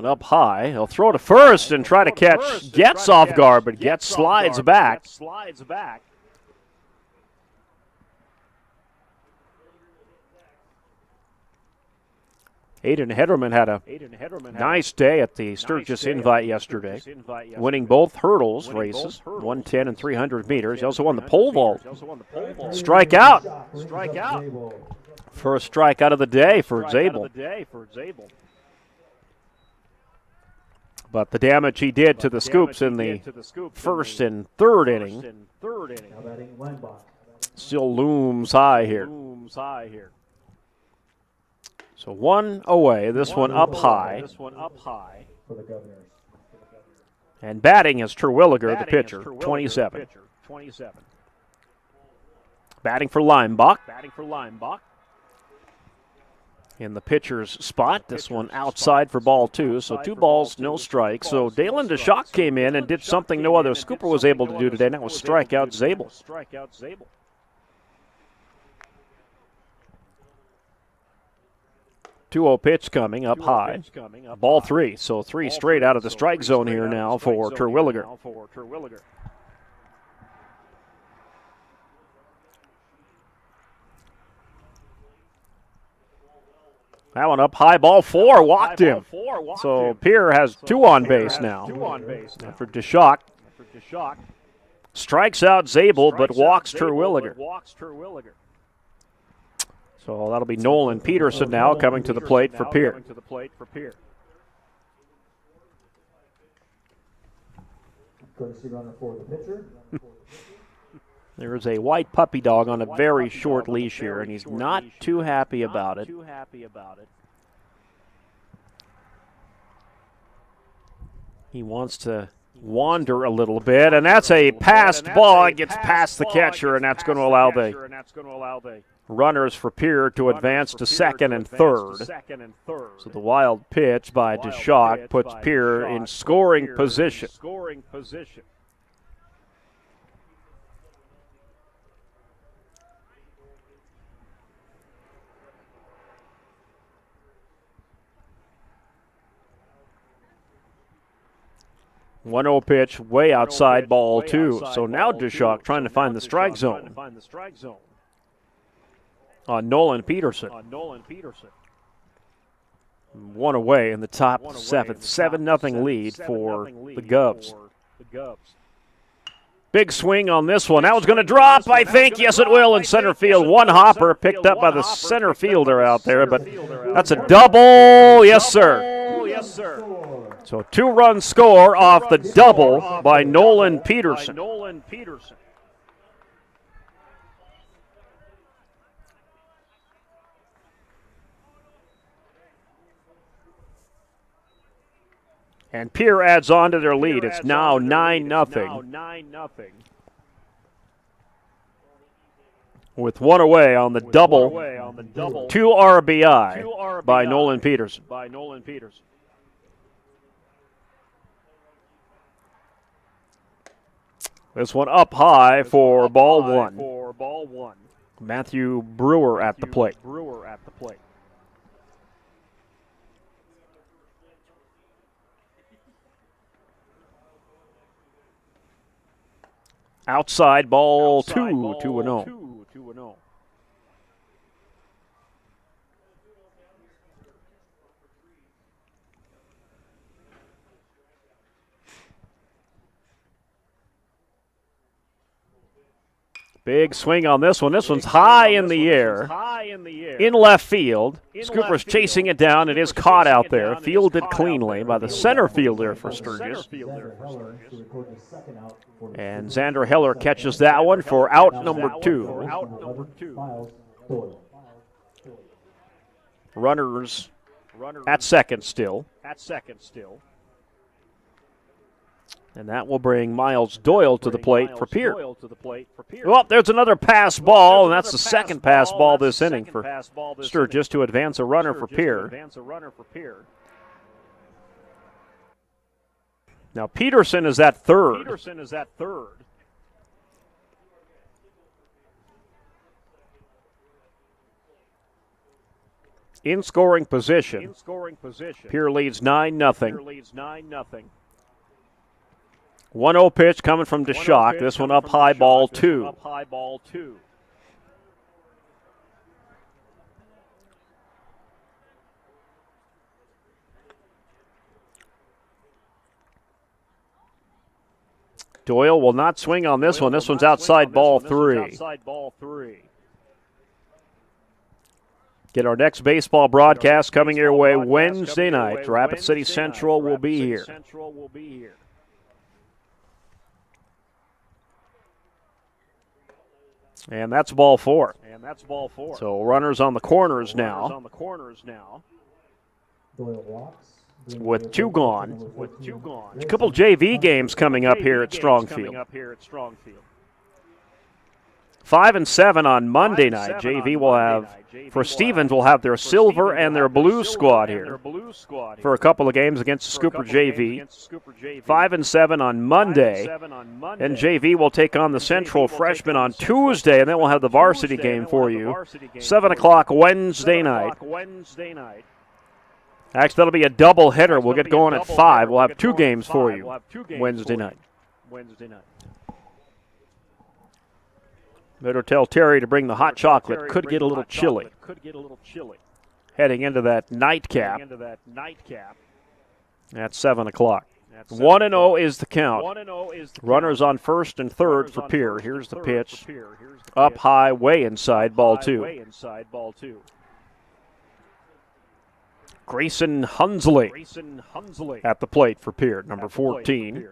Up high. He'll throw to first and try to catch Getz off guard, but Getz slides back. Aiden Hederman had a nice day at the Sturgis Invite yesterday, winning both hurdles races, 110 and 300 meters. He also won the pole vault. Strikeout. First strikeout of the day for Zabel. But the damage he did to the Scoops in the first and third inning still looms high here. So one away, this one up high. And batting is Terwilliger, the pitcher, 27. Batting for Leimbach. In the pitcher's spot. This one outside for ball two. So 2 balls, no strikes. So Dalen DeShock came in and did something no other Scooper was able to do today, and that was strike out Zabel. 2-0 pitch coming up high. Ball 3. So 3 straight out of the strike zone here now for Terwilliger. That one up high, ball 4, walked him. So Pierre has 2 on base now. After DeShock strikes out Zabel, but walks Terwilliger. So that'll be Nolan Peterson now coming to the plate for Pierre. There is a white puppy dog on a very short leash here, and he's not too happy about it. He wants to wander a little bit, and that's a passed ball. It gets past the catcher, and that's going to allow the runners for Pierre to advance to second and third. So the wild pitch by DeShock puts Pierre in scoring position. One 0 pitch way outside ball 2. So now DeShock trying to find the strike zone on Nolan Peterson. 1 away in the top 7th. 7-0 lead for the Govs. Big swing on this one. That one's going to drop, I think. Yes, it will in center field. One hopper picked up by the center fielder out there, but that's a double. Yes, sir. So 2-run score off the double by Nolan Peterson. And Pierre adds on to their lead. It's now 9-0. With one away on the double, 2 RBI by Nolan Peterson. This one up high for ball one. Matthew Brewer at the plate. Outside ball 2-0. Big swing on this one. This one's high in the air. In left field. Scooper's chasing it down. It is caught out there. Fielded cleanly by the center fielder for Sturgis. And Xander Heller catches that one for out number 2. Runners at second still. And that will bring Miles Doyle to the plate for Pierre. Well, there's another pass ball, and that's the second pass ball this inning for Sturgis to advance a runner for Pierre. Now Peterson is at third. In scoring position. Pierre leads 9-0. 1-0 pitch coming from DeShock. This one up high, ball 2. Doyle will not swing on this one. This one's outside ball 3. Get our next baseball broadcast coming your way Wednesday night. Rapid City Central will be here. And that's ball 4. So runners on the corners now. With 2 gone. A couple JV games coming up here at Strongfield. 5 and 7 on Monday night. JV will have, for Stevens, will have their silver and their blue squad here for a couple of games against the Scooper JV. 5 and 7 on Monday. And JV will take on the Central Freshmen on Tuesday, and then we'll have the varsity game for you. 7 o'clock Wednesday night. Actually, that'll be a double header. We'll get going at 5. We'll have 2 games for you Wednesday night. Better tell Terry to bring the hot chocolate. Could get a little chilly. Heading into that nightcap. At 7 o'clock. 1-0 is the count. Runners on first and third for Pierre. Here's the pitch. Up high, way inside, ball 2. Grayson Hunsley at the plate for Pierre, number 14.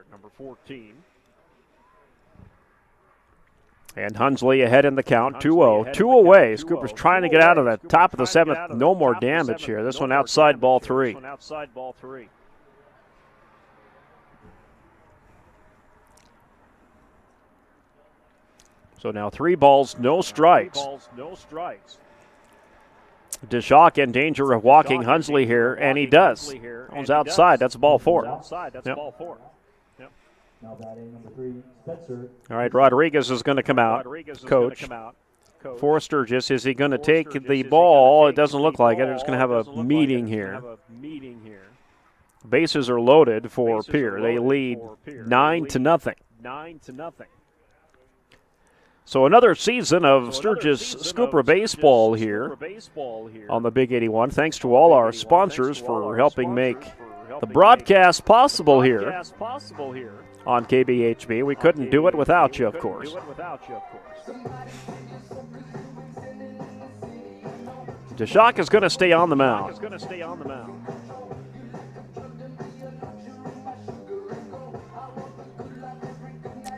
And Hunsley ahead in the count, 2-0. 2 away. Scooper's trying to get out of the top of the 7th. No more damage here. This one outside, ball 3. So now 3 balls, no strikes. DeShock in danger of walking Hunsley here, and he does. One's outside. That's ball 4. Yep. Now batting number 3, Spencer. All right, Rodriguez is going to come out, coach. For Sturgis, is he going to take the ball? It doesn't look like it. They're just going to have a meeting here. Bases are loaded for Pierre. They lead 9-0. So another season of Sturgis Scooper baseball here on the Big 81. Thanks to all our sponsors for helping make the broadcast possible here on KBHB. We couldn't do it without you, of course. DeShock is going to stay on the mound.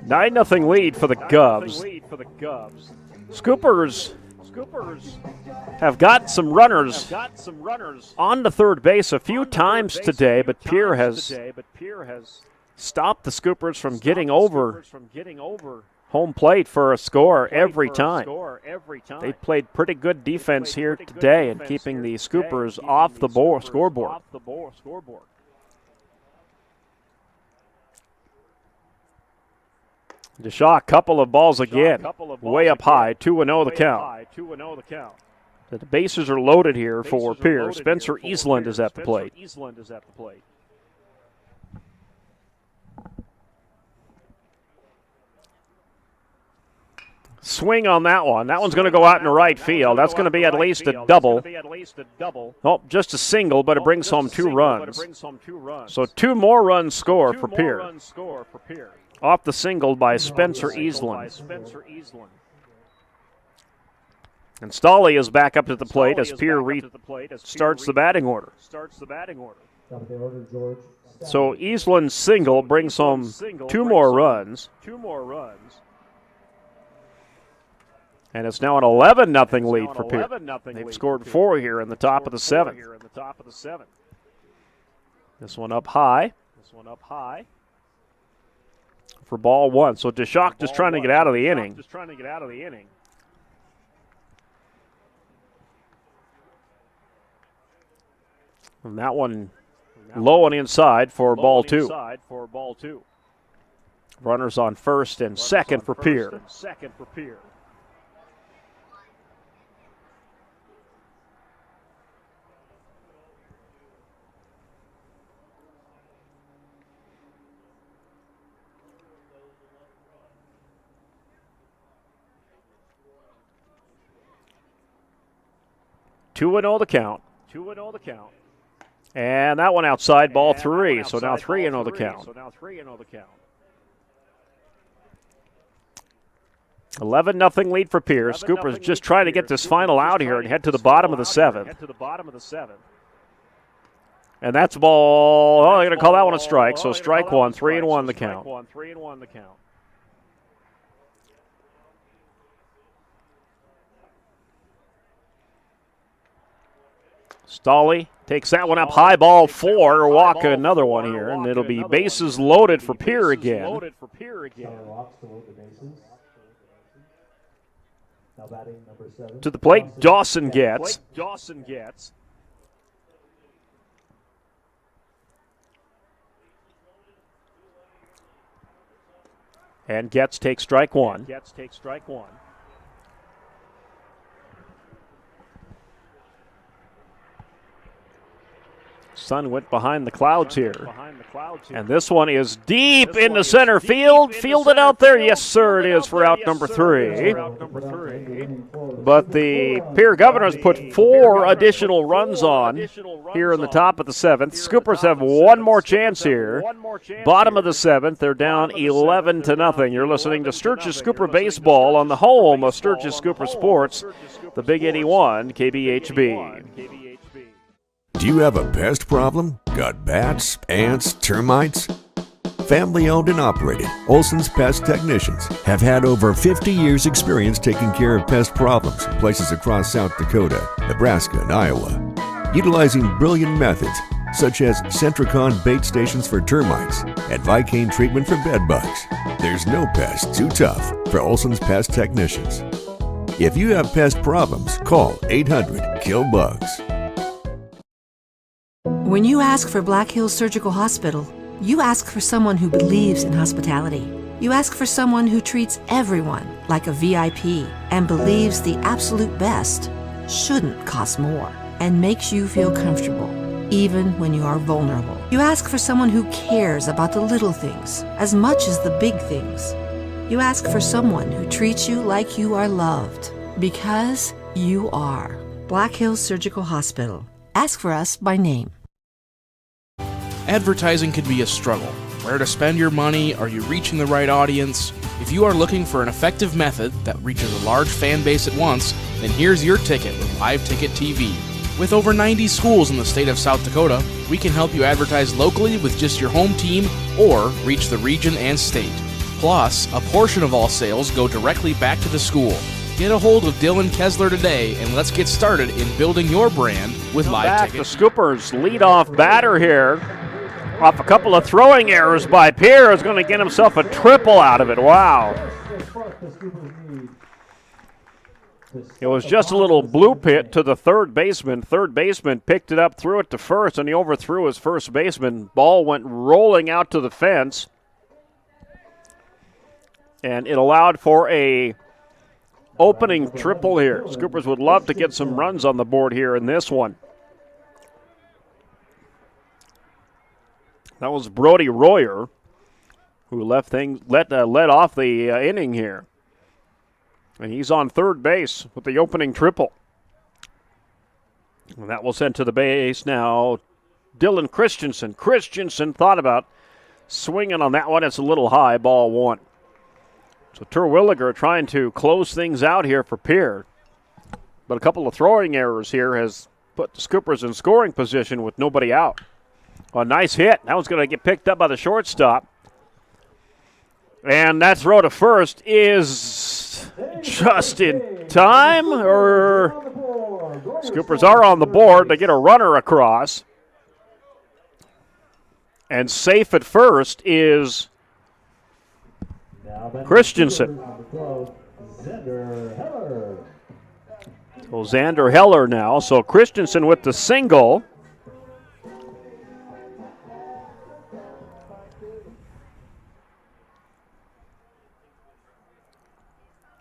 9-0 lead for the Govs. Scoopers have got some runners on to third base a few times today, but Pierre has stopped the Scoopers from getting over home plate for a score every time. They played pretty good defense here today and keeping the Scoopers off the scoreboard. DeShaw, couple of balls again, way up high, 2-0 the count. The bases are loaded here for Pierre. Spencer Eastland is at the plate. Swing on that one. That one's going to go out in the right field. That's going to be at least a double. Oh, just a single, but it brings home 2 runs. So 2 more runs score for Pierre. Off the single by Spencer Eastland. And Stolle is back up to the plate as Pierre starts the batting order. So Eastland's single brings home 2 more runs. And it's now an 11-0 lead for Pierre. They've scored 4 here in the top of the 7th. This one up high. For ball 1. So DeShaw just trying to get out of the inning. And that one low and inside for ball 2. Runners on first and second for Pierre. Two and 0 the count. And that one outside, ball 3. So now 3-0 the count. 11-0 lead for Pierre. Scoopers just trying to get this final out here and head to the bottom of the 7th. And that's ball. Oh, they're going to call that one a strike. So strike 1, 3-1 the count. Stolle takes that one up high, ball 4. Walk another one here, and it'll be bases loaded for Pierre again. To the plate, Dawson gets. And Getz takes strike 1. Sun went behind the clouds here. And this one is deep into center field. Fielded out there. Yes, sir, it is for out number 3. But the Pierre Governors put 4 additional runs on here in the top of the 7th. Scoopers have one more chance here. Bottom of the 7th, they're down 11-0. You're listening to Sturgis Scooper Baseball on the home of Sturgis Scooper Sports, the Big 81 KBHB. Do you have a pest problem? Got bats, ants, termites? Family owned and operated, Olson's Pest Technicians have had over 50 years experience taking care of pest problems in places across South Dakota, Nebraska, and Iowa. Utilizing brilliant methods such as Centricon bait stations for termites and Vicane treatment for bed bugs, there's no pest too tough for Olson's Pest Technicians. If you have pest problems, call 800-KILL-BUGS. When you ask for Black Hills Surgical Hospital, you ask for someone who believes in hospitality. You ask for someone who treats everyone like a VIP and believes the absolute best shouldn't cost more and makes you feel comfortable, even when you are vulnerable. You ask for someone who cares about the little things as much as the big things. You ask for someone who treats you like you are loved, because you are. Black Hills Surgical Hospital. Ask for us by name. Advertising can be a struggle. Where to spend your money? Are you reaching the right audience? If you are looking for an effective method that reaches a large fan base at once, then here's your ticket with Live Ticket TV. With over 90 schools in the state of South Dakota, we can help you advertise locally with just your home team or reach the region and state. Plus, a portion of all sales go directly back to the school. Get a hold of Dylan Kessler today, and let's get started in building your brand with Live Ticket. The Scoopers lead-off batter here. Off a couple of throwing errors by Pierre, is going to get himself a triple out of it. Wow. It was just a little blue pit to the third baseman. Third baseman picked it up, threw it to first, and he overthrew his first baseman. Ball went rolling out to the fence. And it allowed for a opening triple here. Scoopers would love to get some runs on the board here in this one. That was Brody Royer who let off the inning here. And he's on third base with the opening triple. And that will send to the base now Dylan Christensen. Christensen thought about swinging on that one. It's a little high, ball one. So Terwilliger trying to close things out here for Pierre. But a couple of throwing errors here has put the Scoopers in scoring position with nobody out. A nice hit. That was going to get picked up by the shortstop. And that throw to first is just in time, or Scoopers are on the board to get a runner across. And safe at first is Christensen. So Xander Heller now. So Christensen with the single.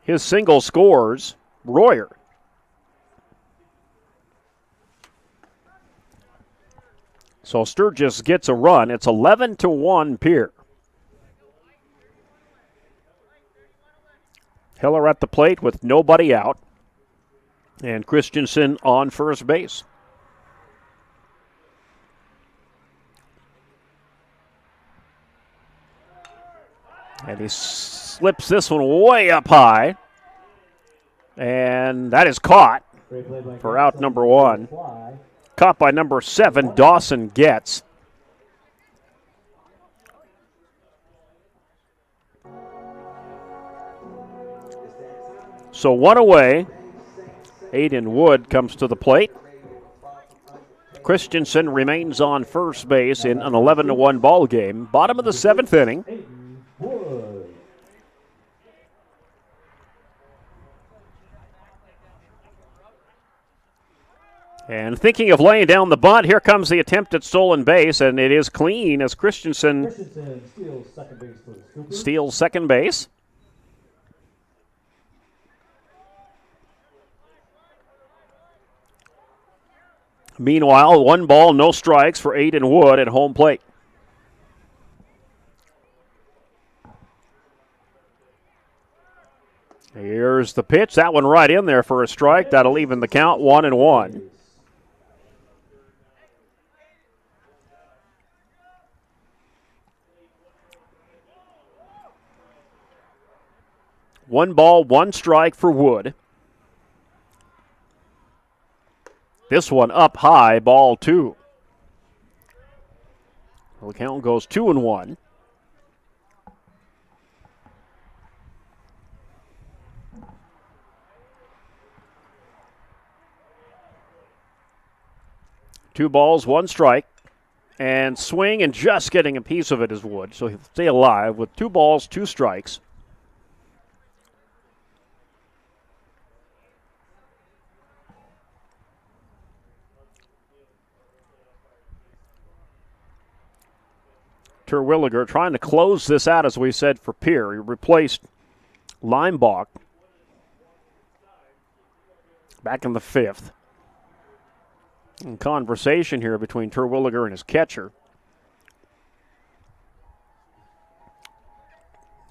His single scores Royer. So Sturgis gets a run. It's 11-1 Pierre. Heller at the plate with nobody out. And Christensen on first base. And he slips this one way up high. And that is caught for out number one. Caught by number 7, Dawson Getz. So one away. Aiden Wood comes to the plate. Christensen remains on first base in an 11-1 ball game. Bottom of the 7th inning. And thinking of laying down the bunt, here comes the attempt at stolen base, and it is clean as Christensen steals second base. Meanwhile, 1 ball, no strikes for Aiden Wood at home plate. Here's the pitch. That one right in there for a strike. That'll even the count 1-1. One ball, 1 strike for Wood. This one up high, ball 2. Well, the count goes 2-1. Two balls, 1 strike. And swing and just getting a piece of it is Wood. So he'll stay alive with 2 balls, 2 strikes. Terwilliger trying to close this out, as we said, for Pierre. He replaced Limebach back in the 5th. In conversation here between Terwilliger and his catcher.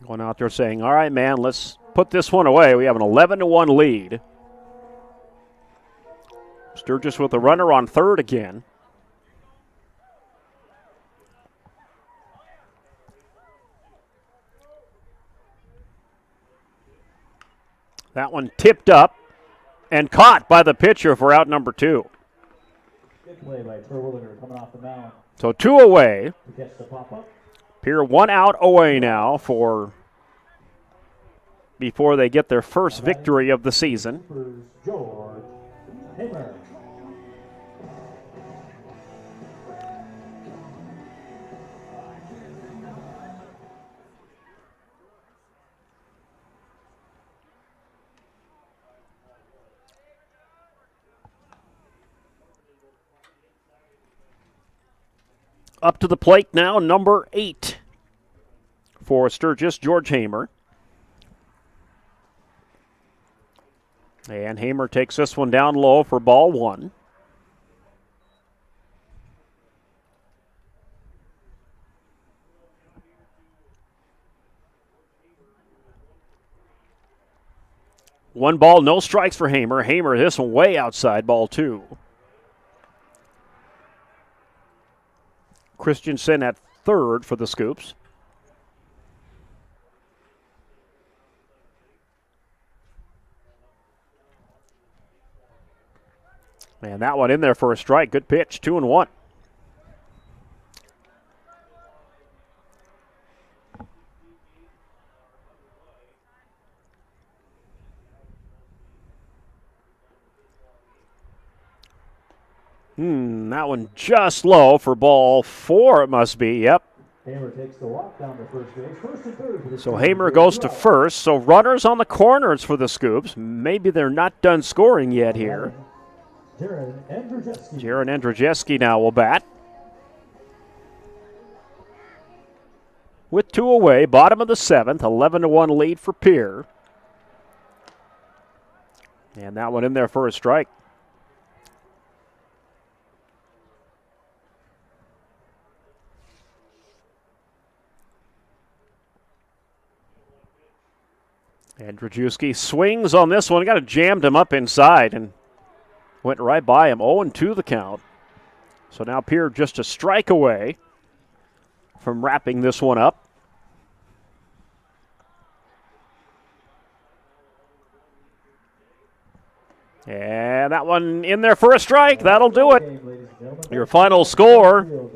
Going out there saying, all right, man, let's put this one away. We have an 11-1 lead. Sturgis with a runner on third again. That one tipped up and caught by the pitcher for out number 2. Good play by Terwilliger coming off the mound. So 2 away. To catch the pop-up. Pierre 1 out away now for before they get their first victory of the season. George Hamer. Up to the plate now, number 8 for Sturgis, George Hamer. And Hamer takes this one down low for ball 1. One ball, no strikes for Hamer. Hamer, this one way outside, ball 2. Christensen at third for the Scoops. And that one in there for a strike. Good pitch, 2-1. That one just low for ball 4, it must be. Yep. Hamer takes the walk down the first base. First and third for the So Hamer goes to first. So runners on the corners for the Scoops. Maybe they're not done scoring yet here. Jaron Andrzejewski now will bat. With 2 away, bottom of the 7th, 11-1 lead for Pierre. And that one in there for a strike. Andrzejewski swings on this one. Got it jammed him up inside and went right by him. 0-2 the count. So now Pierre just a strike away from wrapping this one up. And that one in there for a strike. That'll do it. Your final score,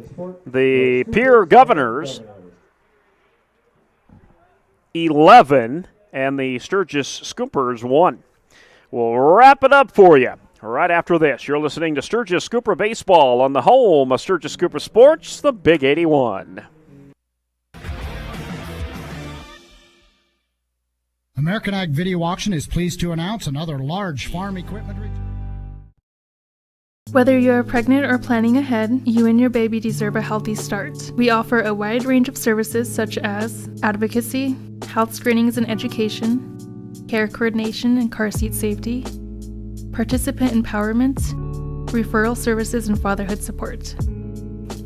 the Pierre Governors 11 and the Sturgis Scoopers 1. We'll wrap it up for you right after this. You're listening to Sturgis Scooper Baseball on the home of Sturgis Scooper Sports, the Big 81. American Ag Video Auction is pleased to announce another large farm equipment. Whether you're pregnant or planning ahead, you and your baby deserve a healthy start. We offer a wide range of services such as advocacy, health screenings and education, care coordination and car seat safety, participant empowerment, referral services, and fatherhood support.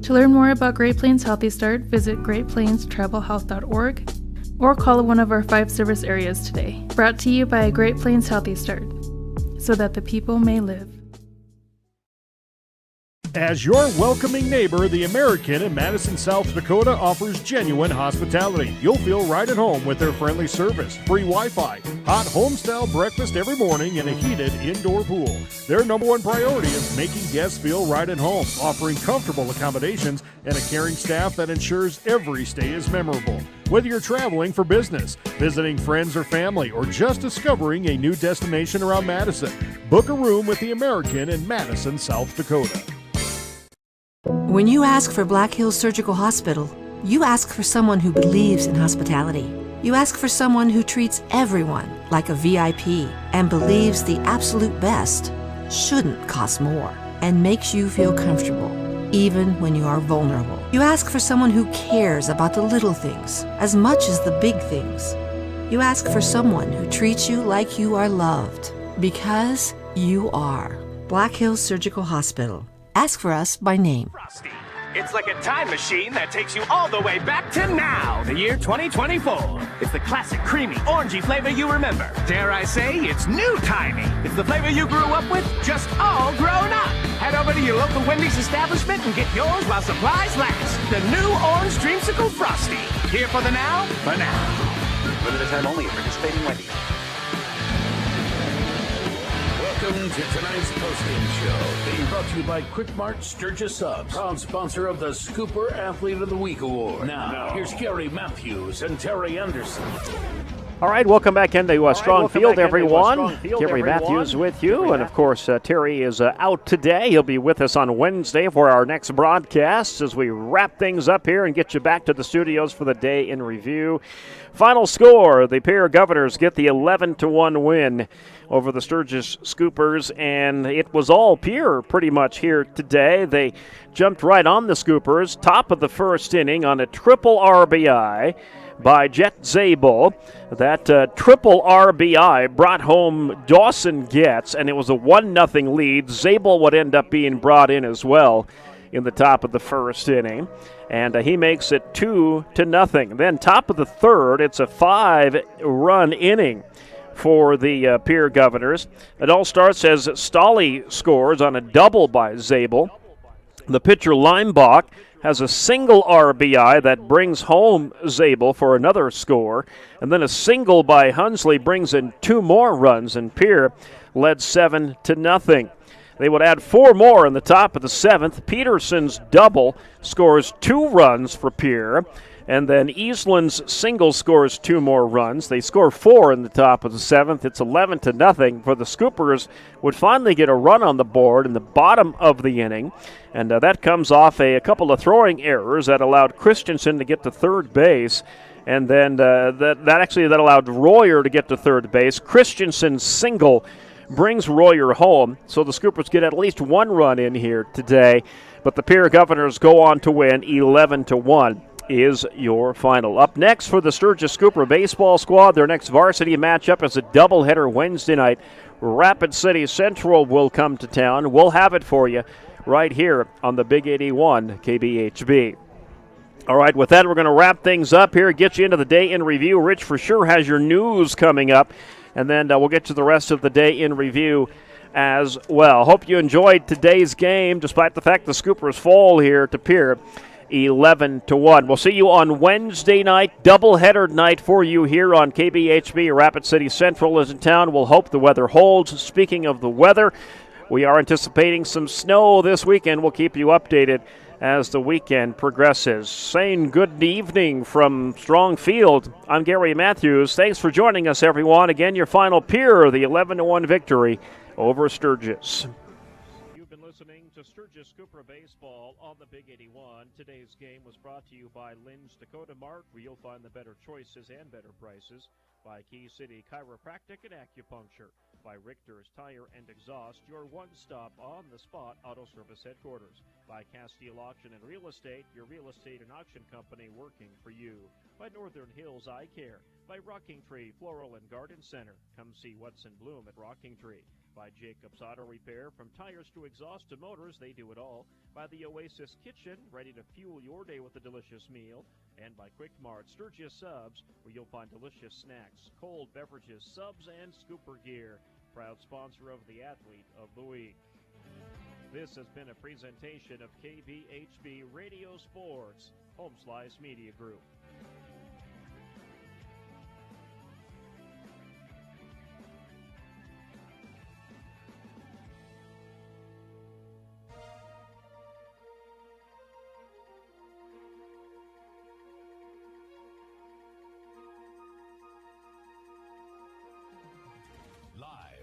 To learn more about Great Plains Healthy Start, visit greatplainstravelhealth.org or call one of our 5 service areas today. Brought to you by Great Plains Healthy Start, so that the people may live. As your welcoming neighbor, the American in Madison, South Dakota offers genuine hospitality. You'll feel right at home with their friendly service, free Wi-Fi, hot home-style breakfast every morning, and a heated indoor pool. Their number 1 priority is making guests feel right at home, offering comfortable accommodations and a caring staff that ensures every stay is memorable. Whether you're traveling for business, visiting friends or family, or just discovering a new destination around Madison, book a room with the American in Madison, South Dakota. When you ask for Black Hills Surgical Hospital, you ask for someone who believes in hospitality. You ask for someone who treats everyone like a VIP and believes the absolute best shouldn't cost more and makes you feel comfortable, even when you are vulnerable. You ask for someone who cares about the little things as much as the big things. You ask for someone who treats you like you are loved, because you are. Black Hills Surgical Hospital. Ask for us by name. Frosty. It's like a time machine that takes you all the way back to now, the year 2024. It's the classic creamy, orangey flavor you remember. Dare I say, it's new-timey. It's the flavor you grew up with, just all grown up. Head over to your local Wendy's establishment and get yours while supplies last. The new Orange Dreamsicle Frosty. Here for the now, for now. Limited time only at participating Wendy's. Welcome to tonight's post-game show, being brought to you by Quick Mart Sturgis Subs, proud sponsor of the Scooper Athlete of the Week Award. Now, here's Gary Matthews and Terry Anderson. All right, welcome back into Strong Field, everyone. Gary Matthews with you. And, of course, Terry is out today. He'll be with us on Wednesday for our next broadcast as we wrap things up here and get you back to the studios for the day in review. Final score, the Pierre Governors get the 11-1 win over the Sturgis Scoopers, and it was all Pierre pretty much here today. They jumped right on the Scoopers, top of the first inning on a triple RBI by Jet Zabel. That triple RBI brought home Dawson Getz, and it was a 1-0 lead. Zabel would end up being brought in as well in the top of the first inning, and he makes it 2-0. Then top of the third, it's a 5-run inning for the Pierre Governors. It all starts as Stolle scores on a double by Zabel. The pitcher Leimbach has a single RBI that brings home Zabel for another score, and then a single by Hunsley brings in 2 more runs, and Pierre led 7-0. They would add 4 more in the top of the 7th. Peterson's double scores 2 runs for Pierre, and then Eastland's single scores 2 more runs. They score 4 in the top of the 7th. It's 11-0 for the Scoopers. Would finally get a run on the board in the bottom of the inning, and that comes off a couple of throwing errors that allowed Christensen to get to third base, and then that allowed Royer to get to third base. Christensen's single brings Royer home, so the Scoopers get at least 1 run in here today, but the Pierre Governors go on to win 11-1. Is your final. Up next for the Sturgis Scooper baseball squad, their next varsity matchup is a doubleheader Wednesday night. Rapid City Central will come to town. We'll have it for you right here on the Big 81 KBHB. All right, with that, we're going to wrap things up here, get you into the day in review. Rich for sure has your news coming up, and then we'll get to the rest of the day in review as well. Hope you enjoyed today's game, despite the fact the Scoopers fall here to Pierre 11-1. We'll see you on Wednesday night, doubleheader night for you here on KBHB. Rapid City Central is in town. We'll hope the weather holds. Speaking of the weather, we are anticipating some snow this weekend. We'll keep you updated as the weekend progresses. Saying good evening from Strong Field, I'm Gary Matthews. Thanks for joining us, everyone. Again, your final Pierre, the 11-1 victory over Sturgis. Listening to Sturgis Scooper Baseball on the Big 81. Today's game was brought to you by Lynn's Dakota Mart, where you'll find the better choices and better prices, by Key City Chiropractic and Acupuncture, by Richter's Tire and Exhaust, your one-stop on-the-spot auto service headquarters, by Castile Auction and Real Estate, your real estate and auction company working for you, by Northern Hills Eye Care, by Rocking Tree Floral and Garden Center. Come see what's in bloom at Rocking Tree. By Jacob's Auto Repair, from tires to exhaust to motors, they do it all. By the Oasis Kitchen, ready to fuel your day with a delicious meal. And by Quick Mart Sturgis Subs, where you'll find delicious snacks, cold beverages, subs, and scooper gear. Proud sponsor of the Athlete of the Week. This has been a presentation of KBHB Radio Sports, Home Slice Media Group.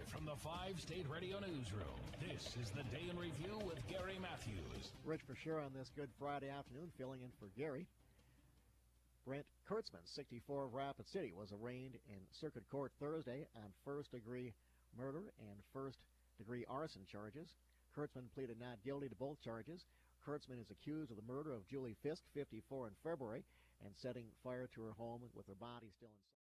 From the 5-State Radio Newsroom, this is the Day in Review with Gary Matthews. Rich for sure on this Good Friday afternoon, filling in for Gary. Brent Kurtzman, 64 of Rapid City, was arraigned in circuit court Thursday on first-degree murder and first-degree arson charges. Kurtzman pleaded not guilty to both charges. Kurtzman is accused of the murder of Julie Fisk, 54, in February, and setting fire to her home with her body still inside.